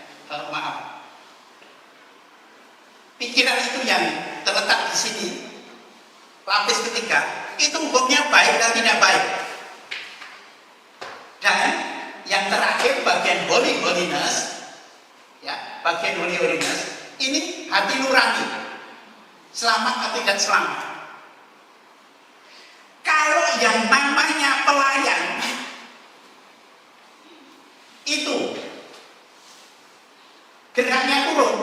pikiran itu yang terletak di sini. Lapis ketiga, itu hukumnya baik dan tidak baik. Dan yang terakhir bagian holiness, ya, bagian holiness ini hati nurani, selamat atau tidak selamat. Kalau yang namanya pelayan itu geraknya turun,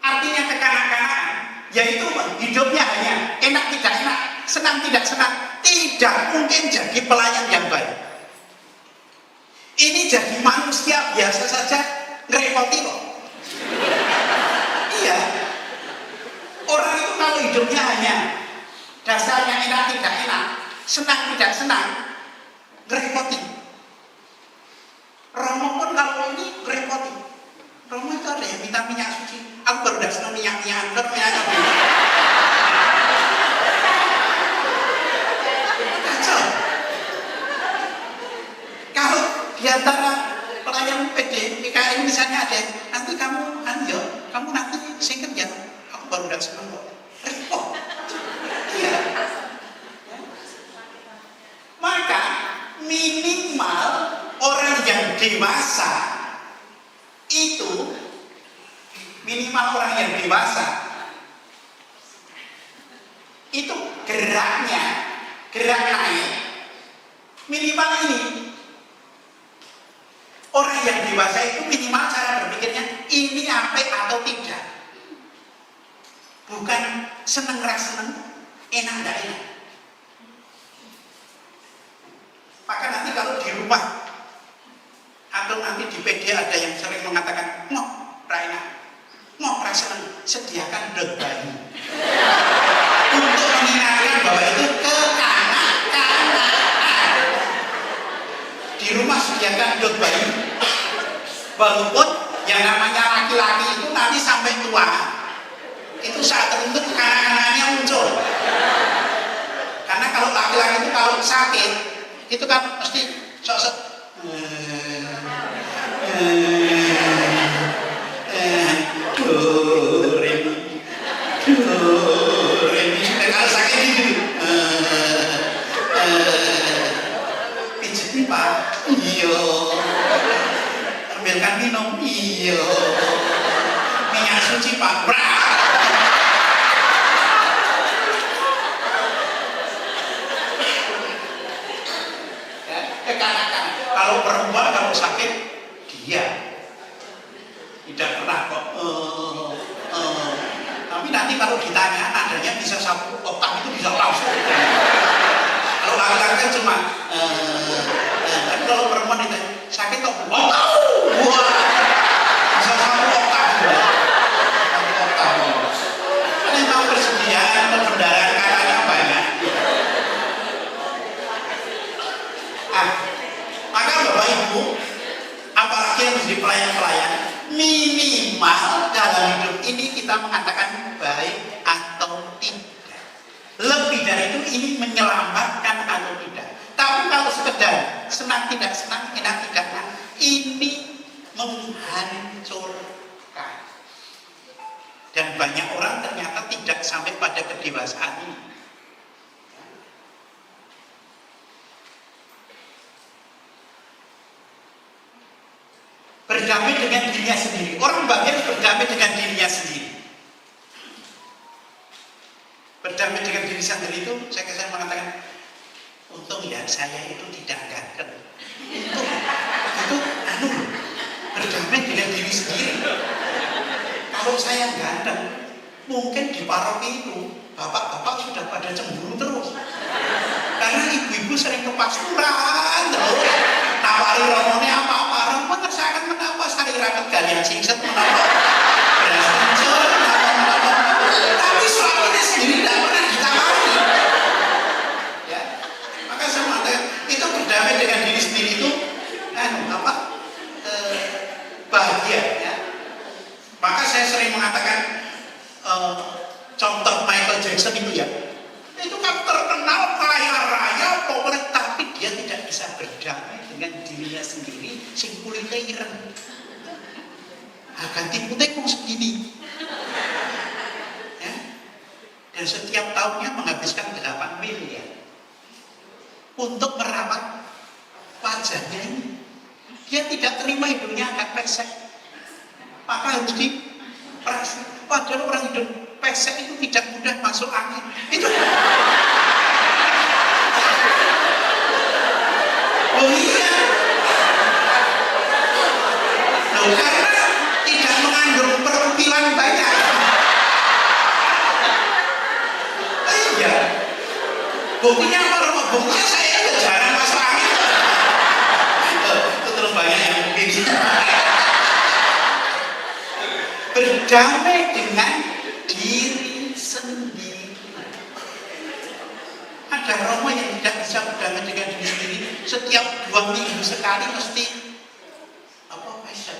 artinya kekanak-kanakan, yaitu hidupnya hanya enak tidak enak, senang tidak senang, tidak mungkin jadi pelayan yang baik. Ini jadi manusia biasa saja ngerepoti loh. Iya, orang itu kalau hidupnya hanya dasarnya enak tidak enak, senang tidak senang, ngerepoti. Romo pun kalau ini ngerepoti. Romo itu ada yang minta minyak suci, aku baru udah senang minyak-minyak, kacau. Kalau di antara pelayan PD PKI misalnya ada, nanti kamu kamu nanti singkat ya, aku baru udah senang kok. Repot. Iya. Maka minimal orang yang dewasa itu, minimal orang yang dewasa itu gerak naik minimal ini. Orang yang dewasa itu minimal cara berpikirnya ini apa atau tidak, bukan seneng ras seneng, enak enggak enak. Maka nanti kalau di rumah atau nanti di PD ada yang sering mengatakan mau enak, mau seneng, sediakan dot bayi untuk mengingatkan bahwa itu kekanak-kanakan. Di rumah sediakan dot bayi, walaupun yang namanya laki-laki itu nanti sampai tua itu saat tertentu kekanak-kanaknya muncul. Karena kalau laki-laki itu kalau sakit itu kan mesti sok-sok kalau sakit itu pijet pak, iyo, ambilkan minum, iyo, minyak suci pak, kekanak-kanak. Kalau perempuan kalau sakit dia tidak pernah kok. Tapi nanti kalau ditanya nadanya bisa 1 oktav itu bisa langsung. Kalau laki-laki kan cuma tapi kalau perempuan ditanya sakit kok oktav, wah bisa 1 oktav juga. 1 oktav. Ini mau persediaan pembendaraan katanya banyak. Maka Bapak Ibu, apalagi yang menjadi pelayan-pelayan, minimal dalam hidup ini kita mengatakan baik atau tidak. Lebih dari itu ini menyelamatkan atau tidak. Tapi kalau sekedar senang tidak senang, enak tidak enak, ini menghancurkan. Dan banyak orang ternyata tidak sampai pada kedewasaan ini. Berdamai dengan dirinya sendiri. Orang bagian berdamai dengan dirinya sendiri. Berdamai dengan diri sendiri itu, saya mengatakan, untung ya saya itu tidak ganteng. Itu berdamai dengan diri sendiri. Kalau saya ganteng, mungkin di paroki itu bapak-bapak sudah pada cemburu terus. Karena ibu-ibu sering ke pasturan terus nawari romone apa-apa, romo ngersakan menapa sari raket galian singset menapa beras kencur menapa, tapi suaminya sendiri tidak pernah ditawari. Ya, maka saya mengatakan itu berdamai dengan diri sendiri itu bahagia. Ya. Maka saya sering mengatakan contoh Michael Jackson itu ya, itu kan terkenal kaya raya pokoknya, tapi dia tidak bisa berdamai dengan dirinya sendiri sing kulitnya ireng. Ganti putih kok segini. Ya. Dan setiap tahunnya menghabiskan 8 miliar untuk merawat wajahnya ini. Dia tidak terima hidungnya agak pesek, maka harus diperasi. Padahal orang hidup pesek itu tidak mudah masuk angin. Itu. Oh iya. Loh, karena tidak mengandung perutilan banyak. Iya. Buktinya apa? Buktinya saya jarang masuk angin. Itu terus banyak yang begini. Berdamai dengan diri sendiri. Ada Romo yang tidak bisa berdamai dengan diri sendiri. Setiap 2 minggu sekali mesti apa fashion.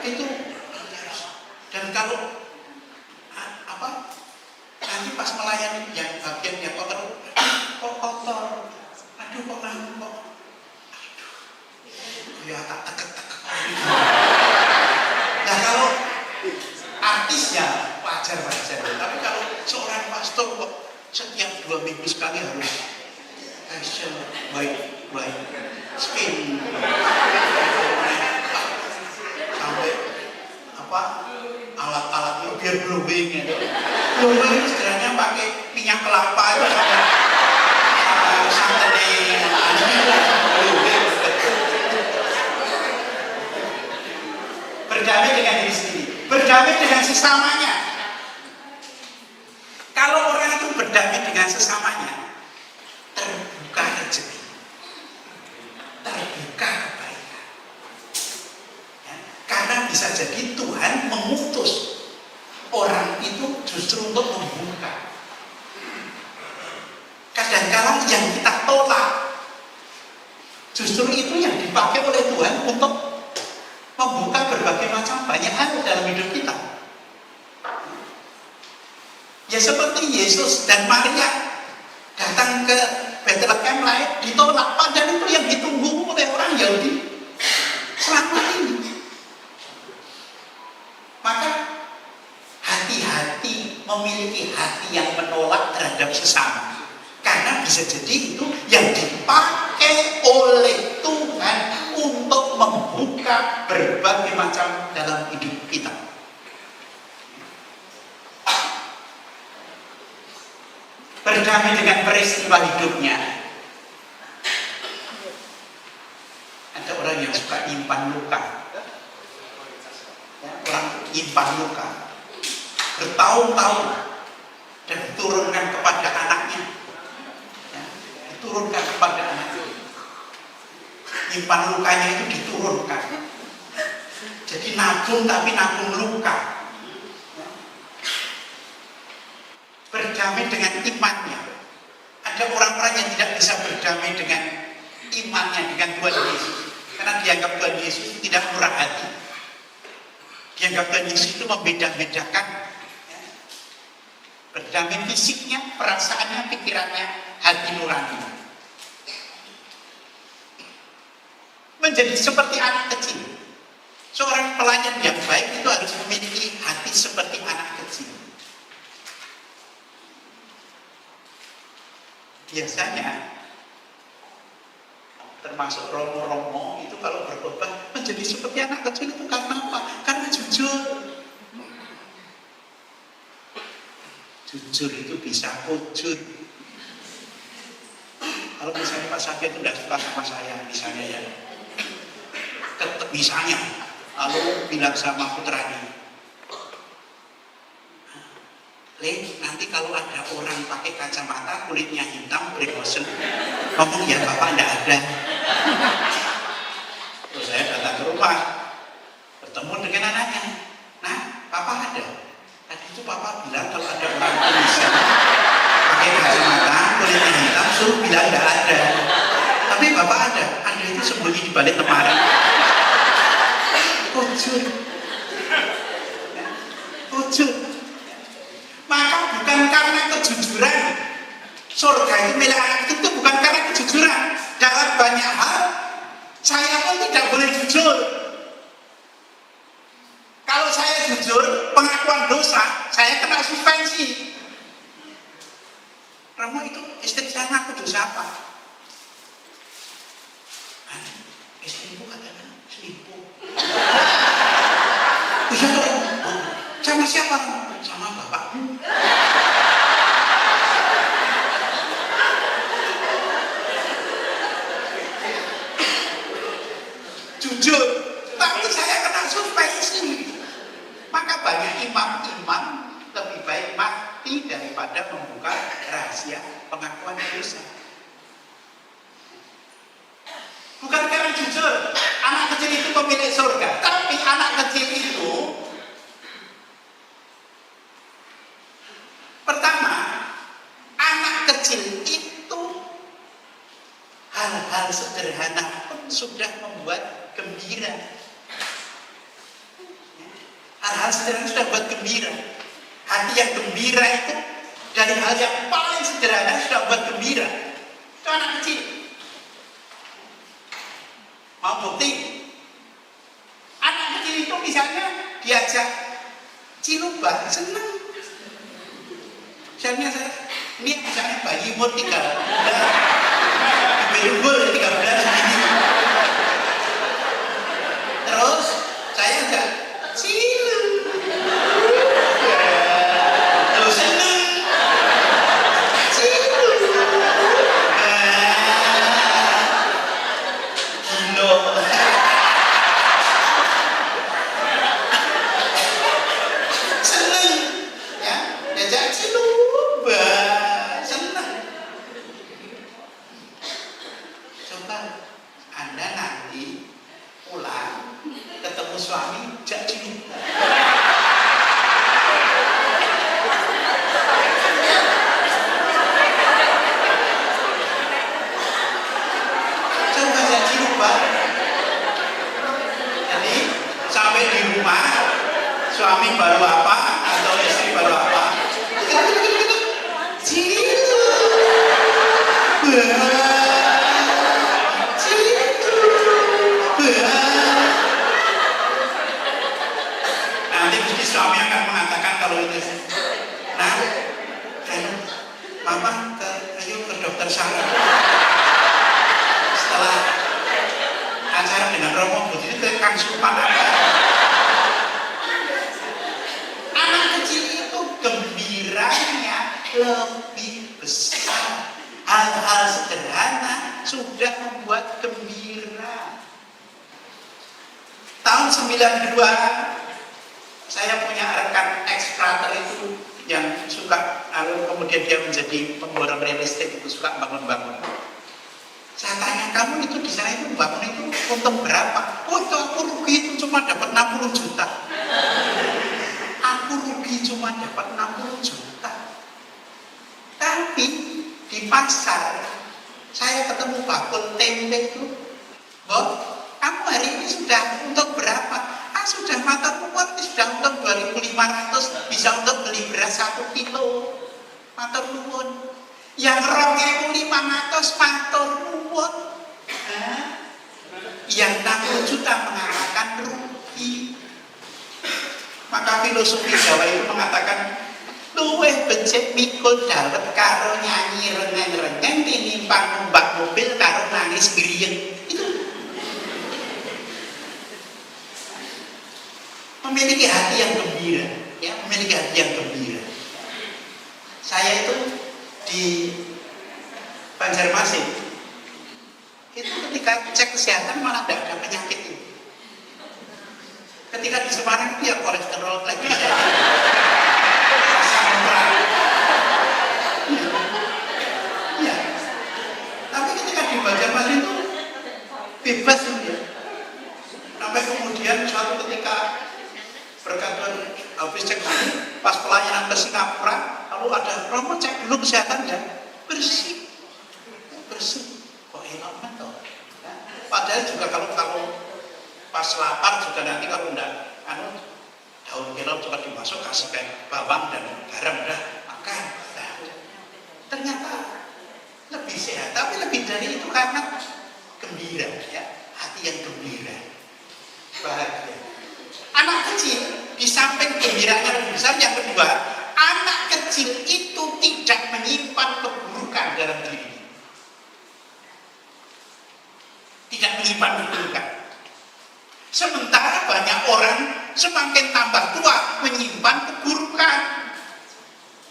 Itu. Dan kalau apa nanti pas melayani yang bagian yang kotor, kok kotor, aduh kok nanggung kok, aduh, ya tak tekek-tekek. Nah kalau artis ya wajar-wajar, tapi kalau seorang pastor kok setiap 2 minggu sekali harus facial, baik skin, sampai apa alat-alatnya biar glowing ya. Glowing itu sebenarnya pakai minyak kelapa itu santannya glowing. Berdamai dengan diri sendiri, berdamai dengan sesamanya. Kalau orang itu berdamai dengan sesamanya, terbuka rezeki, terbuka kebaikan. Ya, karena bisa jadi Tuhan mengutus orang itu justru untuk membuka. Kadang-kadang yang kita tolak, justru itu yang dipakai oleh Tuhan untuk membuka berbagai macam banyak hal dalam hidup kita. Ya seperti Yesus dan Maria datang ke Bethlehem lain ditolak, padahal itu yang ditunggu oleh orang Yahudi selama ini. Maka hati-hati memiliki hati yang menolak terhadap sesama, karena bisa jadi itu yang dipakai oleh Tuhan untuk membuka berbagai macam dalam hidup kita. Berdamai dengan peristiwa hidupnya. Ada orang yang suka nyimpan luka. Ya, orang nyimpan luka bertahun-tahun dan diturunkan kepada anaknya. Ya, diturunkan kepada anaknya. Nyimpan lukanya itu diturunkan. Jadi nabung tapi nabung luka. Berdamai dengan imannya. Ada orang-orang yang tidak bisa berdamai dengan imannya, dengan Tuhan Yesus, karena dianggap Tuhan Yesus tidak murah hati. Dianggap Tuhan Yesus itu membeda-bedakan, ya. Berdamai fisiknya, perasaannya, pikirannya, hati nurani. Menjadi seperti anak kecil. Seorang pelayan yang baik itu harus memiliki hati seperti anak kecil. Biasanya termasuk romo-romo itu kalau berkhotbah menjadi seperti anak kecil itu karena apa? Karena jujur. Jujur itu bisa wujud. Kalau misalnya Pak Sakit itu tidak suka sama saya, misalnya ya, misalnya, lalu bilang sama putranya, nanti kalau ada orang pakai kacamata kulitnya hitam berbosen ngomong ya Bapak tidak ada. Terus saya datang ke rumah bertemu dengan anaknya. Nah Papa ada. Tadi itu Papa bilang kalau ada orang bisa pakai kacamata kulitnya hitam suruh bilang tidak ada. Tapi Bapak ada. Ada itu sembunyi di balik lemari. Wujud. Wujud. Surga itu milik anak itu bukan karena kejujuran. Dalam banyak hal, saya pun tidak boleh jujur. Kalau saya jujur, pengakuan dosa, saya kena suspensi. Romo itu istri saya ngaku dosa apa? Istrimu katanya selingkuh. Bisa dong. Sama siapa? Sama bapakmu. Jujur, tapi saya kena suspensi. Maka banyak imam-imam lebih baik mati daripada membuka rahasia pengakuan dosa. Bukan karena jujur, anak kecil itu pemilik surga, tapi anak kecil itu pertama, anak kecil itu hal-hal sederhana pun sudah membuat gembira. Hal-hal sederhana sudah buat gembira. Hati yang gembira itu dari hal yang paling sederhana sudah buat gembira. Itu anak kecil. Mau bukti? Anak kecil itu misalnya diajak ciluba, senang. Misalnya ini misalnya bayi umur 3 bulan, bayi umur 13 begini. Terus saya ajak cilu, terus senang, cilu, gino, senang, ya, diajak cilu. Senang. Coba Anda nanti pulang ketemu suami jak cium. Coba jak cium, Pak. Jadi sampai di rumah suami baru apa atau istri baru apa? Nanti mesti suami akan mengatakan kalau itu, nah, ayo, mama ayo ke dokter saraf. Setelah acara dengan Romo begitu ke Kang Supan apa? Anak kecil itu gembiranya lebih besar. Hal-hal sederhana sudah membuat gembira. Tahun 92 saya punya rekan ex-frater itu yang suka, kemudian dia menjadi pemborong real estate, itu suka bangun-bangun. Saya tanya, kamu itu di sana itu bangun itu untung berapa? Oh itu aku rugi itu cuma dapat 60 juta. Aku rugi cuma dapat 60 juta. Tapi di pasar saya ketemu bakul tempe itu, Bob, kamu hari ini sudah untuk berapa? Sudah matur nuwun, sudah untuk 2.500, bisa untuk beli beras 1 kilo. Matur nuwun. Yang 2.500 matur nuwun. Yang 60 juta mengatakan rugi. Maka filosofi Jawa itu mengatakan luweh becik mikul dawet karo nyanyi rengen-rengen tinimbang numpak mobil karo nangis griyeng. Itu memiliki hati yang gembira, ya, memiliki hati yang gembira. Saya itu di Banjarmasin itu ketika cek kesehatan malah tidak ada penyakit itu. Ketika di Semarang itu ya kolesterol lagi ya. Tapi ketika di Banjarmasin itu bebas ya. Sampai kemudian suatu ketika berkata habis cek pas pelayanan ke Singapura, lalu ada Romo cek dulu kesehatan ya, bersih, kok enak banget. Padahal juga kalau pas lapar juga nanti kalau enggak, daun kelor coba dimasuk kasih kayak bawang dan garam udah makan. Nah, ternyata menghindari itu karena gembira, ya, hati yang gembira, bahagia. Anak kecil di samping gembiranya lebih besar, yang kedua, anak kecil itu tidak menyimpan keburukan dalam diri, tidak menyimpan keburukan. Sementara banyak orang semakin tambah tua menyimpan keburukan,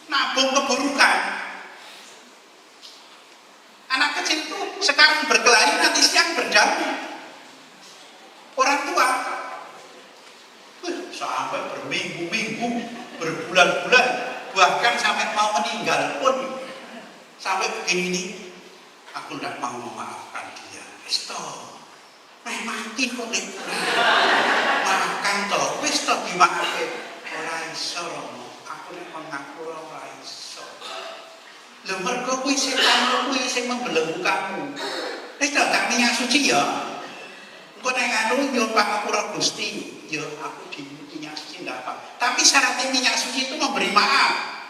nabung keburukan. Anak kecil itu sekarang berkelahi, nanti siang berdamai. Orang tua sampai berminggu-minggu, berbulan-bulan, bahkan sampai mau meninggal pun sampai begini, aku tidak mau memaafkan dia. Stop, mati kok nih, maafkan toh, wis toh dimaafkan. Orang iso, aku nih mengaku orang iso. Lho mergo kuwi setan kuwi sing membelenggu kamu. Wis toh tak minyak suci ya. Engko nek anu yo pangapura Gusti, yo aku di minyak suci ndak apa. Tapi syaratnya minyak suci itu memberi maaf.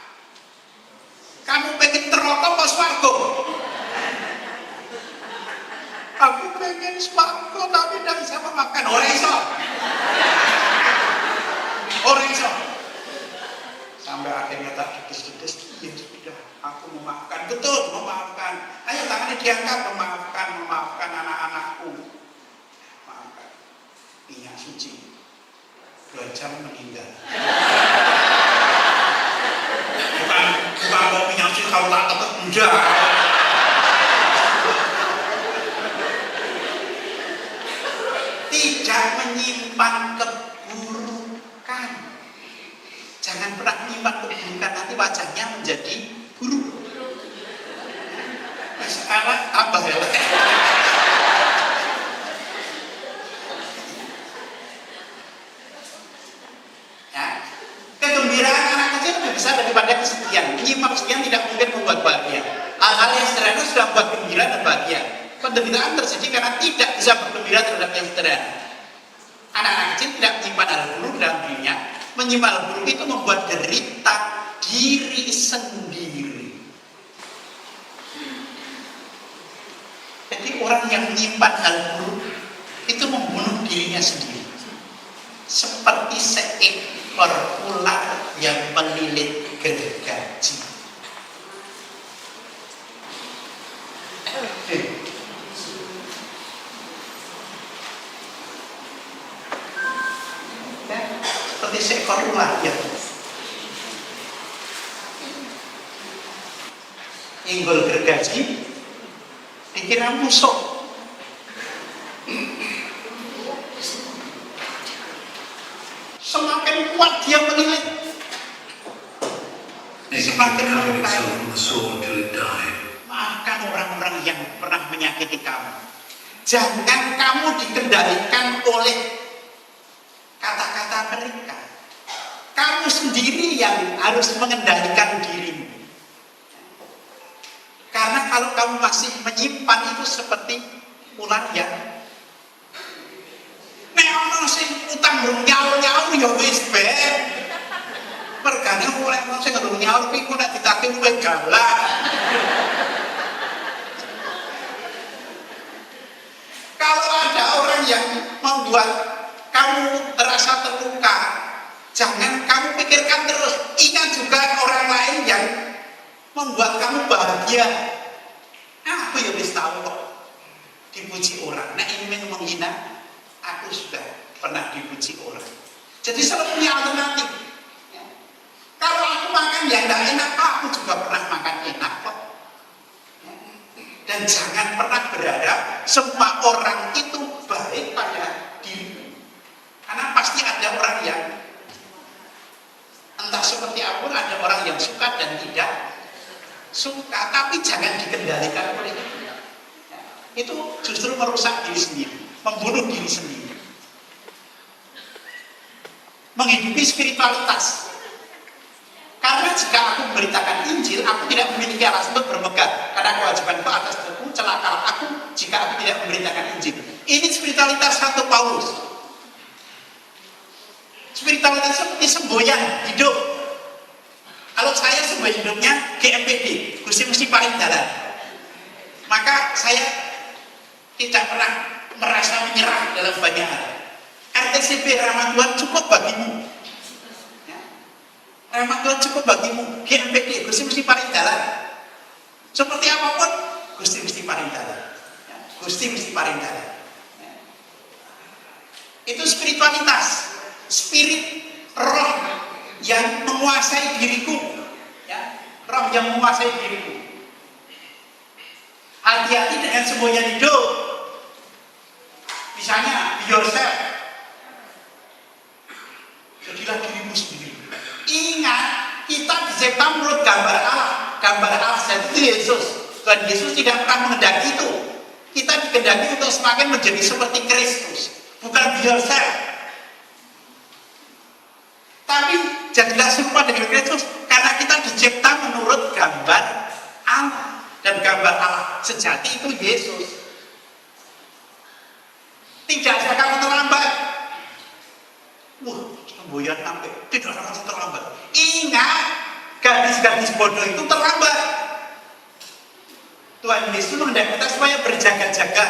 Kamu pengen neraka apa swarga? Aku pengen swarga tapi ndak bisa memakan. Ora iso. Ora iso. Sampai akhirnya tak dikis-dikis, ya sudah, aku memaafkan, betul, memaafkan. Ayo tangannya diangkat, memaafkan anak-anakku. Maafkan. Minyak suci. 2 jam meninggal. Bukan mau minyak suci kalau tak tetap muda. Tidak menyimpan keburukan. Jangan pernah menyimpan keburukan, nanti wajahnya menjadi buruk. Sekarang tambah elek. Ya, kegembiraan anak kecil lebih besar daripada kesedihan. Menyimpan kesedihan tidak mungkin membuat bahagia. Hal-hal yang sederhana sudah membuat gembira dan bahagia. Penderitaan terjadi karena tidak bisa bergembira terhadap yang sederhana. Anak-anak kecil tidak menyimpan hal buruk dalam dirinya. Menyimpan hal buruk itu membuat derita diri sendiri. Jadi orang yang menyimpan hal buruk itu membunuh dirinya sendiri. Seperti seekor ular yang melilit gergaji. Seperti seekor ular ya. Inggol gergaji dikira musuh. Semakin kuat dia melilit, semakin melukai. Maafkan orang-orang yang pernah menyakiti kamu. Jangan kamu dikendalikan oleh kata-kata mereka. Kamu sendiri yang harus mengendalikan dirimu. Karena kalau kamu masih menyimpan itu seperti ular ya. Nek ana sing utang nyaur-nyaur ya wis ben. Mergane oleh wong sing nyaur kuwi kok nek ditagih luwih galak. Kalau ada orang yang membuat kamu terasa terluka, jangan kamu pikirkan terus. Ingat juga orang lain yang membuat kamu bahagia. Aku ya wis tahu kok dipuji orang. Nek ingin menghina, aku sudah pernah dipuji orang. Jadi selalu punya alternatif. Kalau aku makan yang tidak enak, aku juga pernah makan enak kok. Dan jangan pernah berharap semua orang itu baik pada dirimu. Karena pasti ada orang yang entah seperti apa, ada orang yang suka dan tidak suka, tapi jangan dikendalikan oleh itu. Itu justru merusak diri sendiri, membunuh diri sendiri. Menghidupi spiritualitas. Karena jika aku memberitakan Injil, aku tidak memiliki alasan untuk bermegah. Karena kewajibanku atas diriku, celakalah aku jika aku tidak memberitakan Injil. Ini spiritualitas Santo Paulus. Spiritualitas seperti semboyan hidup. Kalau saya semboyan hidupnya GMPD, Gusti mesti paling dalam. Maka saya tidak pernah merasa menyerah dalam banyak hal. RTCP Rahmat Tuhan cukup bagimu. Ya. Rahmat Tuhan cukup bagimu. GMPD, Gusti mesti paring dalan. Seperti apapun, Gusti mesti paring dalan. Ya. Gusti mesti paring dalan. Ya. Itu spiritualitas, spirit, roh yang menguasai diriku. Ya. Roh yang menguasai diriku. Hati-hati dengan semuanya hidup. Misalnya, be yourself. Jadilah dirimu sendiri. Ingat, kita dicipta menurut gambar Allah. Gambar Allah itu Yesus. Tuhan Yesus tidak pernah menghendaki itu. Kita dikehendaki untuk semakin menjadi seperti Kristus. Bukan be yourself. Tapi jadilah serupa dengan Kristus. Karena kita dicipta menurut gambar Allah. Dan gambar Allah sejati itu Yesus. Tidak ada kata terlambat. Wah, semboyan sampai tidak ada kata terlambat. Ingat, gadis-gadis bodoh itu terlambat. Tuhan Yesus menghendaki kita supaya berjaga-jaga.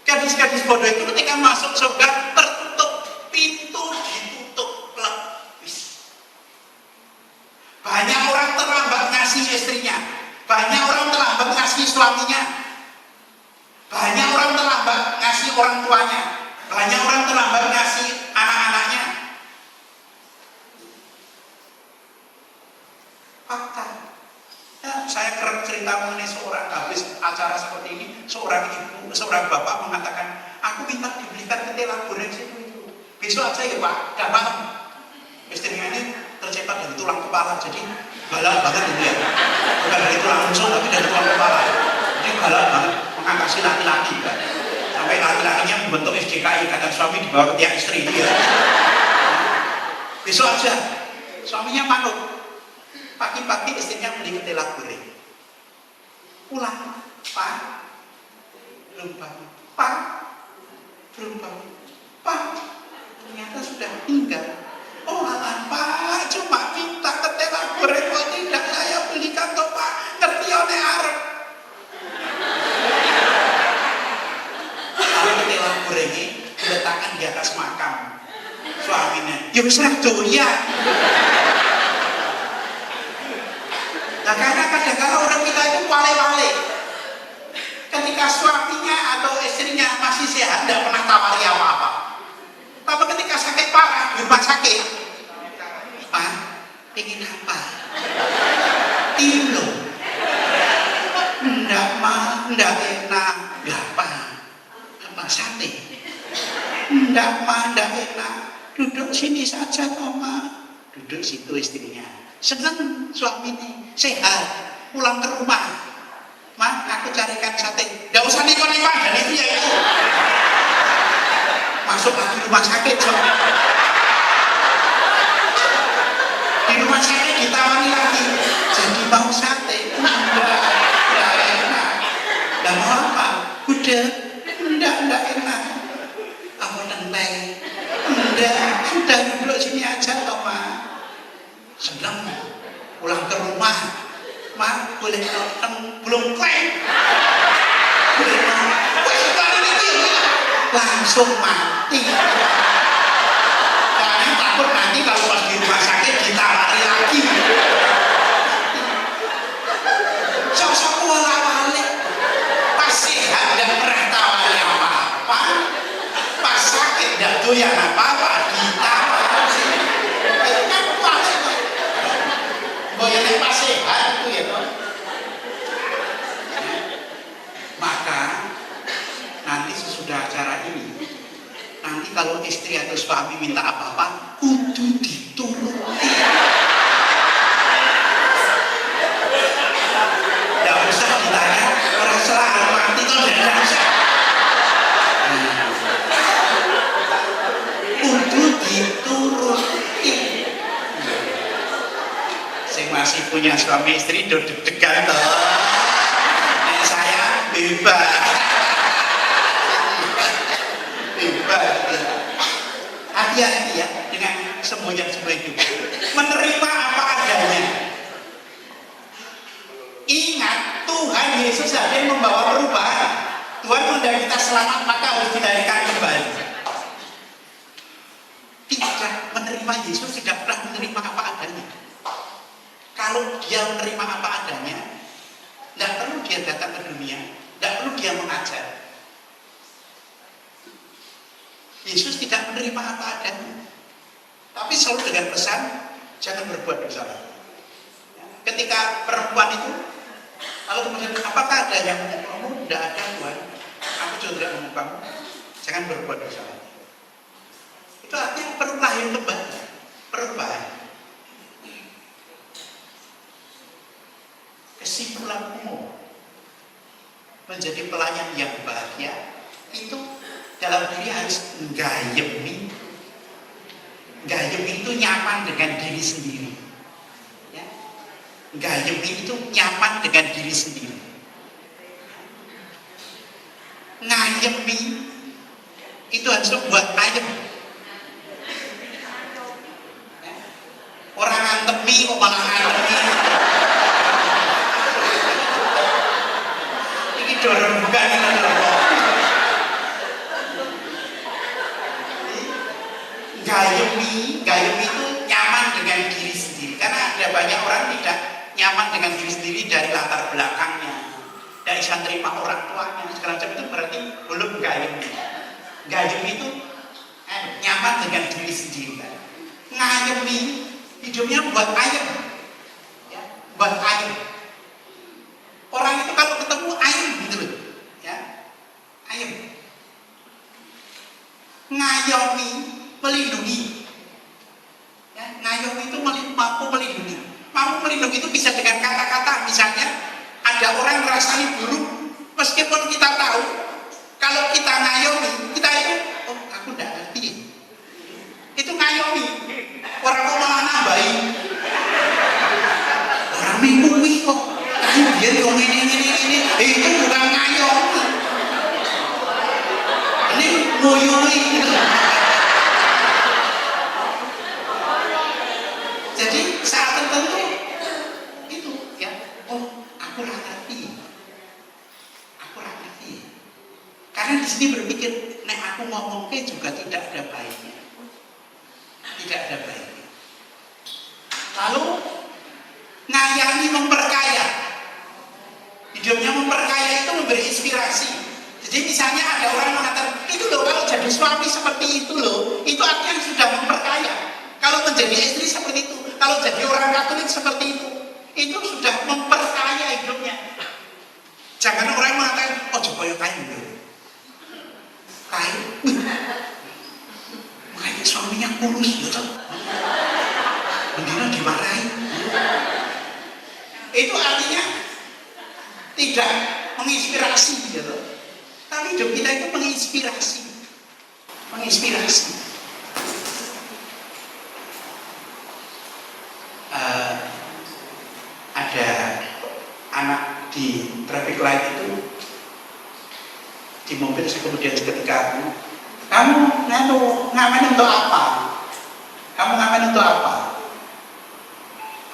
Gadis-gadis bodoh itu ketika masuk surga tertutup, pintu ditutup lepis. Banyak orang terlambat ngasih istrinya. Banyak orang terlambat ngasih suaminya. Banyak orang terlambat ngasih orang tuanya. Banyak orang terlambat ngasih anak-anaknya. Fakta. Ya, saya kerap cerita mengenai seorang habis acara seperti ini, seorang ibu, seorang bapak mengatakan, aku minta dibelikan ketela goreng itu. Besok aja ya Pak, gak malam. Istrinya ini tercepat dari tulang kepala, jadi galak banget ini ya. Bukan dari tulang rusuk, tapi dari tulang kepala. Jadi galak banget mengatasi laki-laki kan. Sampai laki-lakinya membentuk SDKI, kata suami dibawa ke tiap istri itu ya. Besok aja, suaminya manut. Pagi-pagi istrinya beli ketela goreng. Pulang, Pak, belum bangun. Pak, belum bangun. Pak, ternyata sudah tinggal. Oh alah Pak, cuma minta ketela goreng kok tidak saya belikan toh Pak, ngerti oleh arep. Kalau ketela gorengnya diletakkan di atas makam suaminya, ya wis ra doyan. Nah karena kadang-kadang orang kita itu wale-wale. Ketika suaminya atau istrinya masih sehat, tidak pernah tawari apa-apa. Tapi ketika sakit parah di rumah sakit, Pak, ingin apa? Tilo. Enggak mah, enggak enak. Ya apa? Apa sate? Enggak mah, enggak enak. Duduk sini saja, Mama. Duduk situ istrinya. Senang suami ini, sehat. Pulang ke rumah. Ma, aku carikan sate. Enggak usah neko-neko, dan itu ya itu. Masuk lagi rumah sakit so. Di rumah sakit ditawari lagi, jadi mau sate enggak enak. Enggak mau apa? Udah enggak enak. Apa tenteng? Enggak, sudah duduk sini aja toh Ma. Senang pulang ke rumah. Ma, boleh nonton belum klaim? Boleh nonton langsung mati. Karena takut nanti kalau pas di rumah sakit ditawari lagi. Sosok wala-wali. Pas sehat tidak pernah tawari apa-apa. Pas sakit tidak doyan apa-apa ditawari. Itu kan pas itu. Boyanya pas sehat itu ya toh. Maka nanti sesudah acara ini, nanti kalau istri atau suami minta apa-apa, kudu dituruti. Tidak usah ditanya, orang selalu mati itu tidak usah. Kudu dituruti. Saya masih punya suami istri, deg-degan toh. Saya bebas. Hati-hati ya dengan semboyan-semboyan itu. Menerima apa adanya. Ingat, Tuhan Yesus kejadian membawa perubahan. Tuhan menghendaki kita selamat, maka harus dilahirkan kembali. Tidak menerima Yesus, tidak pernah menerima apa adanya. Kalau dia menerima apa adanya, tidak perlu dia datang ke dunia, tidak perlu dia mengajar. Yesus tidak menerima apa adanya, tapi selalu dengan pesan, jangan berbuat dosa lagi. Ketika perempuan itu, lalu kemudian, apakah ada yang memukamu? Tidak ada, Tuhan. Aku juga tidak memukamu. Jangan berbuat dosa lagi. Itu artinya perlu lahir kembali, perubahan. Kesimpulanmu menjadi pelayan yang bahagia itu dalam diri harus gayemi. Gayemi itu nyaman dengan diri sendiri. Ya. Gayemi itu nyaman dengan diri sendiri. Ngayemi itu harus membuat ayem. Ya. Orang ngantemi kok malah ngayemi. Ini dorong bukan ini dorong. Gayemi itu nyaman dengan diri sendiri. Karena ada banyak orang tidak nyaman dengan diri sendiri dari latar belakangnya, dari bisa terima orang tuanya, segala macam, itu berarti belum gayemi. Gayemi itu nyaman dengan diri sendiri. Ngayemi hidupnya buat ayem, ya, buat ayem. Orang itu kalau ketemu ayem gitu loh, ya, ayem. Ngayomi melindungi, ya, ngayomi itu mampu melindungi. Mampu melindungi itu bisa dengan kata-kata. Misalnya ada orang merasani buruk, meskipun kita tahu kalau kita ngayomi, kita itu, oh aku tidak ngerti, itu ngayomi. Orang kok malah nambahin, orang mingguwi kok kayu dia dong ini, itu bukan ngayomi, ini ngoyoi. Jadi saat tertentu itu, ya, oh aku ngerti. Karena di sini berpikir, nek aku ngomongnya juga tidak ada baiknya, tidak ada baiknya. Lalu ngayani memperkaya, hidupnya memperkaya itu memberi inspirasi. Jadi misalnya ada orang mengatakan, itu loh kalau jadi suami seperti itu loh, itu artinya sudah memperkaya. Kalau menjadi istri seperti itu, kalau jadi orang Katolik seperti itu sudah memperkaya hidupnya. Jangan orang mengatakan, oh coba ya kayu loh, kayu, makanya suaminya kurus gitu, mendingan dimarahin. Itu artinya tidak menginspirasi gitu. Tapi hidup kita itu menginspirasi, menginspirasi. Ada anak di traffic light itu di mobil, kemudian seketika, kamu ngamen untuk apa? Kamu ngamen untuk apa?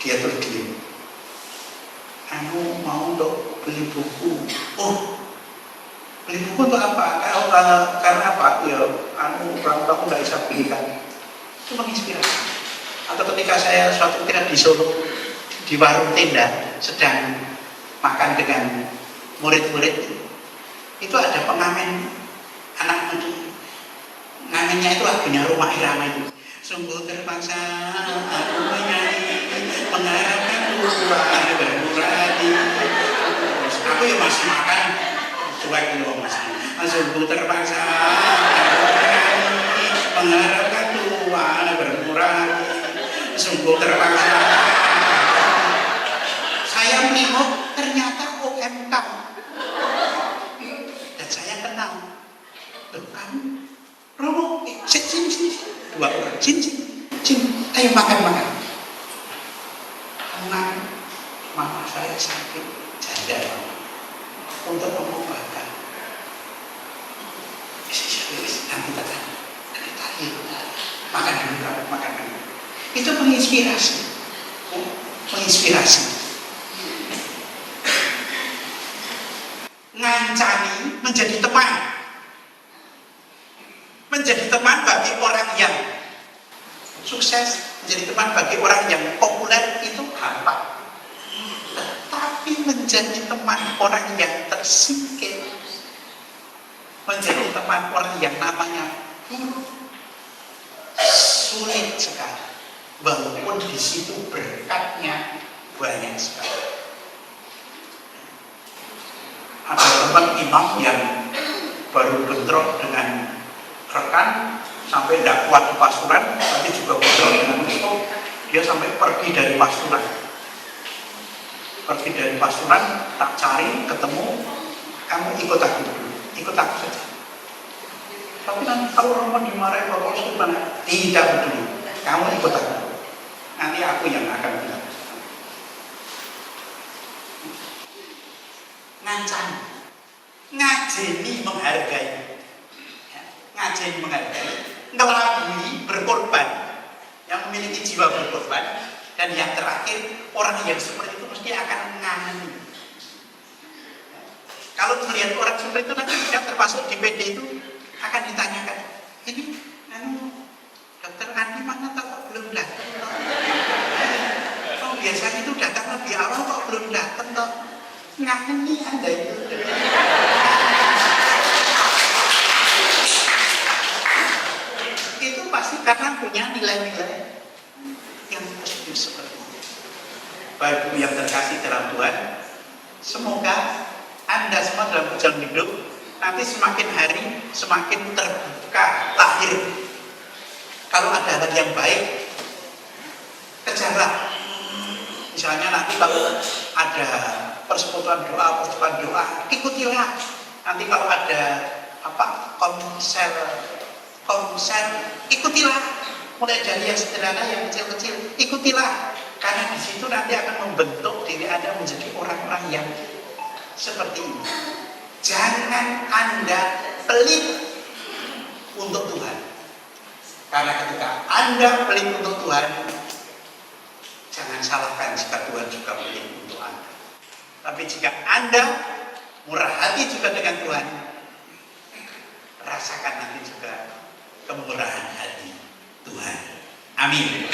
Dia terdiam. Kamu mau untuk beli buku. Oh, beli buku untuk apa? Karena apa? Ya, orang tua aku nggak bisa belikan. Itu menginspirasi. Atau ketika saya suatu ketika di Solo, di warung tenda, sedang makan dengan murid-murid, itu ada pengamen anak muda. Ngamennya itu lagunya Rumah Irama itu. Sungguh terpaksa aku menyanyi, mengharapkan Tuhan bermuradi. Aku ya masih makan cuek dulu masih. Sungguh terpaksa aku menyanyi, mengharapkan Tuhan bermuradi. Sungguh terpaksa. Saya menengok, ternyata OMK. Dan saya kenal. Loh, kamu Romo, sini. Dua orang, sini. Ayo makan. Karena mama saya sakit janda untuk mengobati. Nanti tadi makan dulu. Itu menginspirasi. ngancani menjadi teman. Menjadi teman bagi orang yang sukses, menjadi teman bagi orang yang populer itu gampang. Tetapi menjadi teman orang yang tersingkir, menjadi teman orang yang namanya buruk, sulit sekali. Walaupun di situ berkatnya banyak sekali. Ada teman imam yang baru bentrok dengan rekan sampai tidak kuat di pasuran, tapi juga bentrok dengan musuh, dia sampai pergi dari pasuran. Pergi dari pasuran, tak cari, ketemu, kamu ikut aku dulu, ikut aku saja. Tapi nanti kalau Romo dimarahi Bapak gimana? Tidak peduli, kamu ikut aku. Nanti aku yang akan bilang. Ngancani, ngajeni menghargai, ya, ngajeni menghargai, ngelabui berkorban, yang memiliki jiwa berkorban, dan yang terakhir orang yang seperti itu mesti akan mengangani. Ya. Kalau melihat orang seperti itu nanti yang termasuk di PD itu akan ditanyakan, ini dokter Andi mana tahu belum datang? Oh biasanya itu datang lebih awal kok belum datang toh. Ngangeni Anda itu. Itu pasti karena punya nilai-nilai yang positif seperti itu. Bapak Ibu yang terkasih dalam Tuhan, semoga Anda semua dalam perjalanan hidup nanti semakin hari semakin terbuka lahir. Kalau ada hal yang baik, kejarlah. Misalnya nanti kalau ada persekutuan doa, ikutilah. Nanti kalau ada konser, ikutilah. Mulai dari yang sederhana, yang kecil-kecil, ikutilah. Karena di situ nanti akan membentuk diri Anda menjadi orang-orang yang seperti ini. Jangan Anda pelit untuk Tuhan. Karena ketika Anda pelit untuk Tuhan, jangan salahkan jika Tuhan juga pelit untuk Anda. Tapi jika Anda murah hati juga dengan Tuhan, rasakan nanti juga kemurahan hati Tuhan. Amin.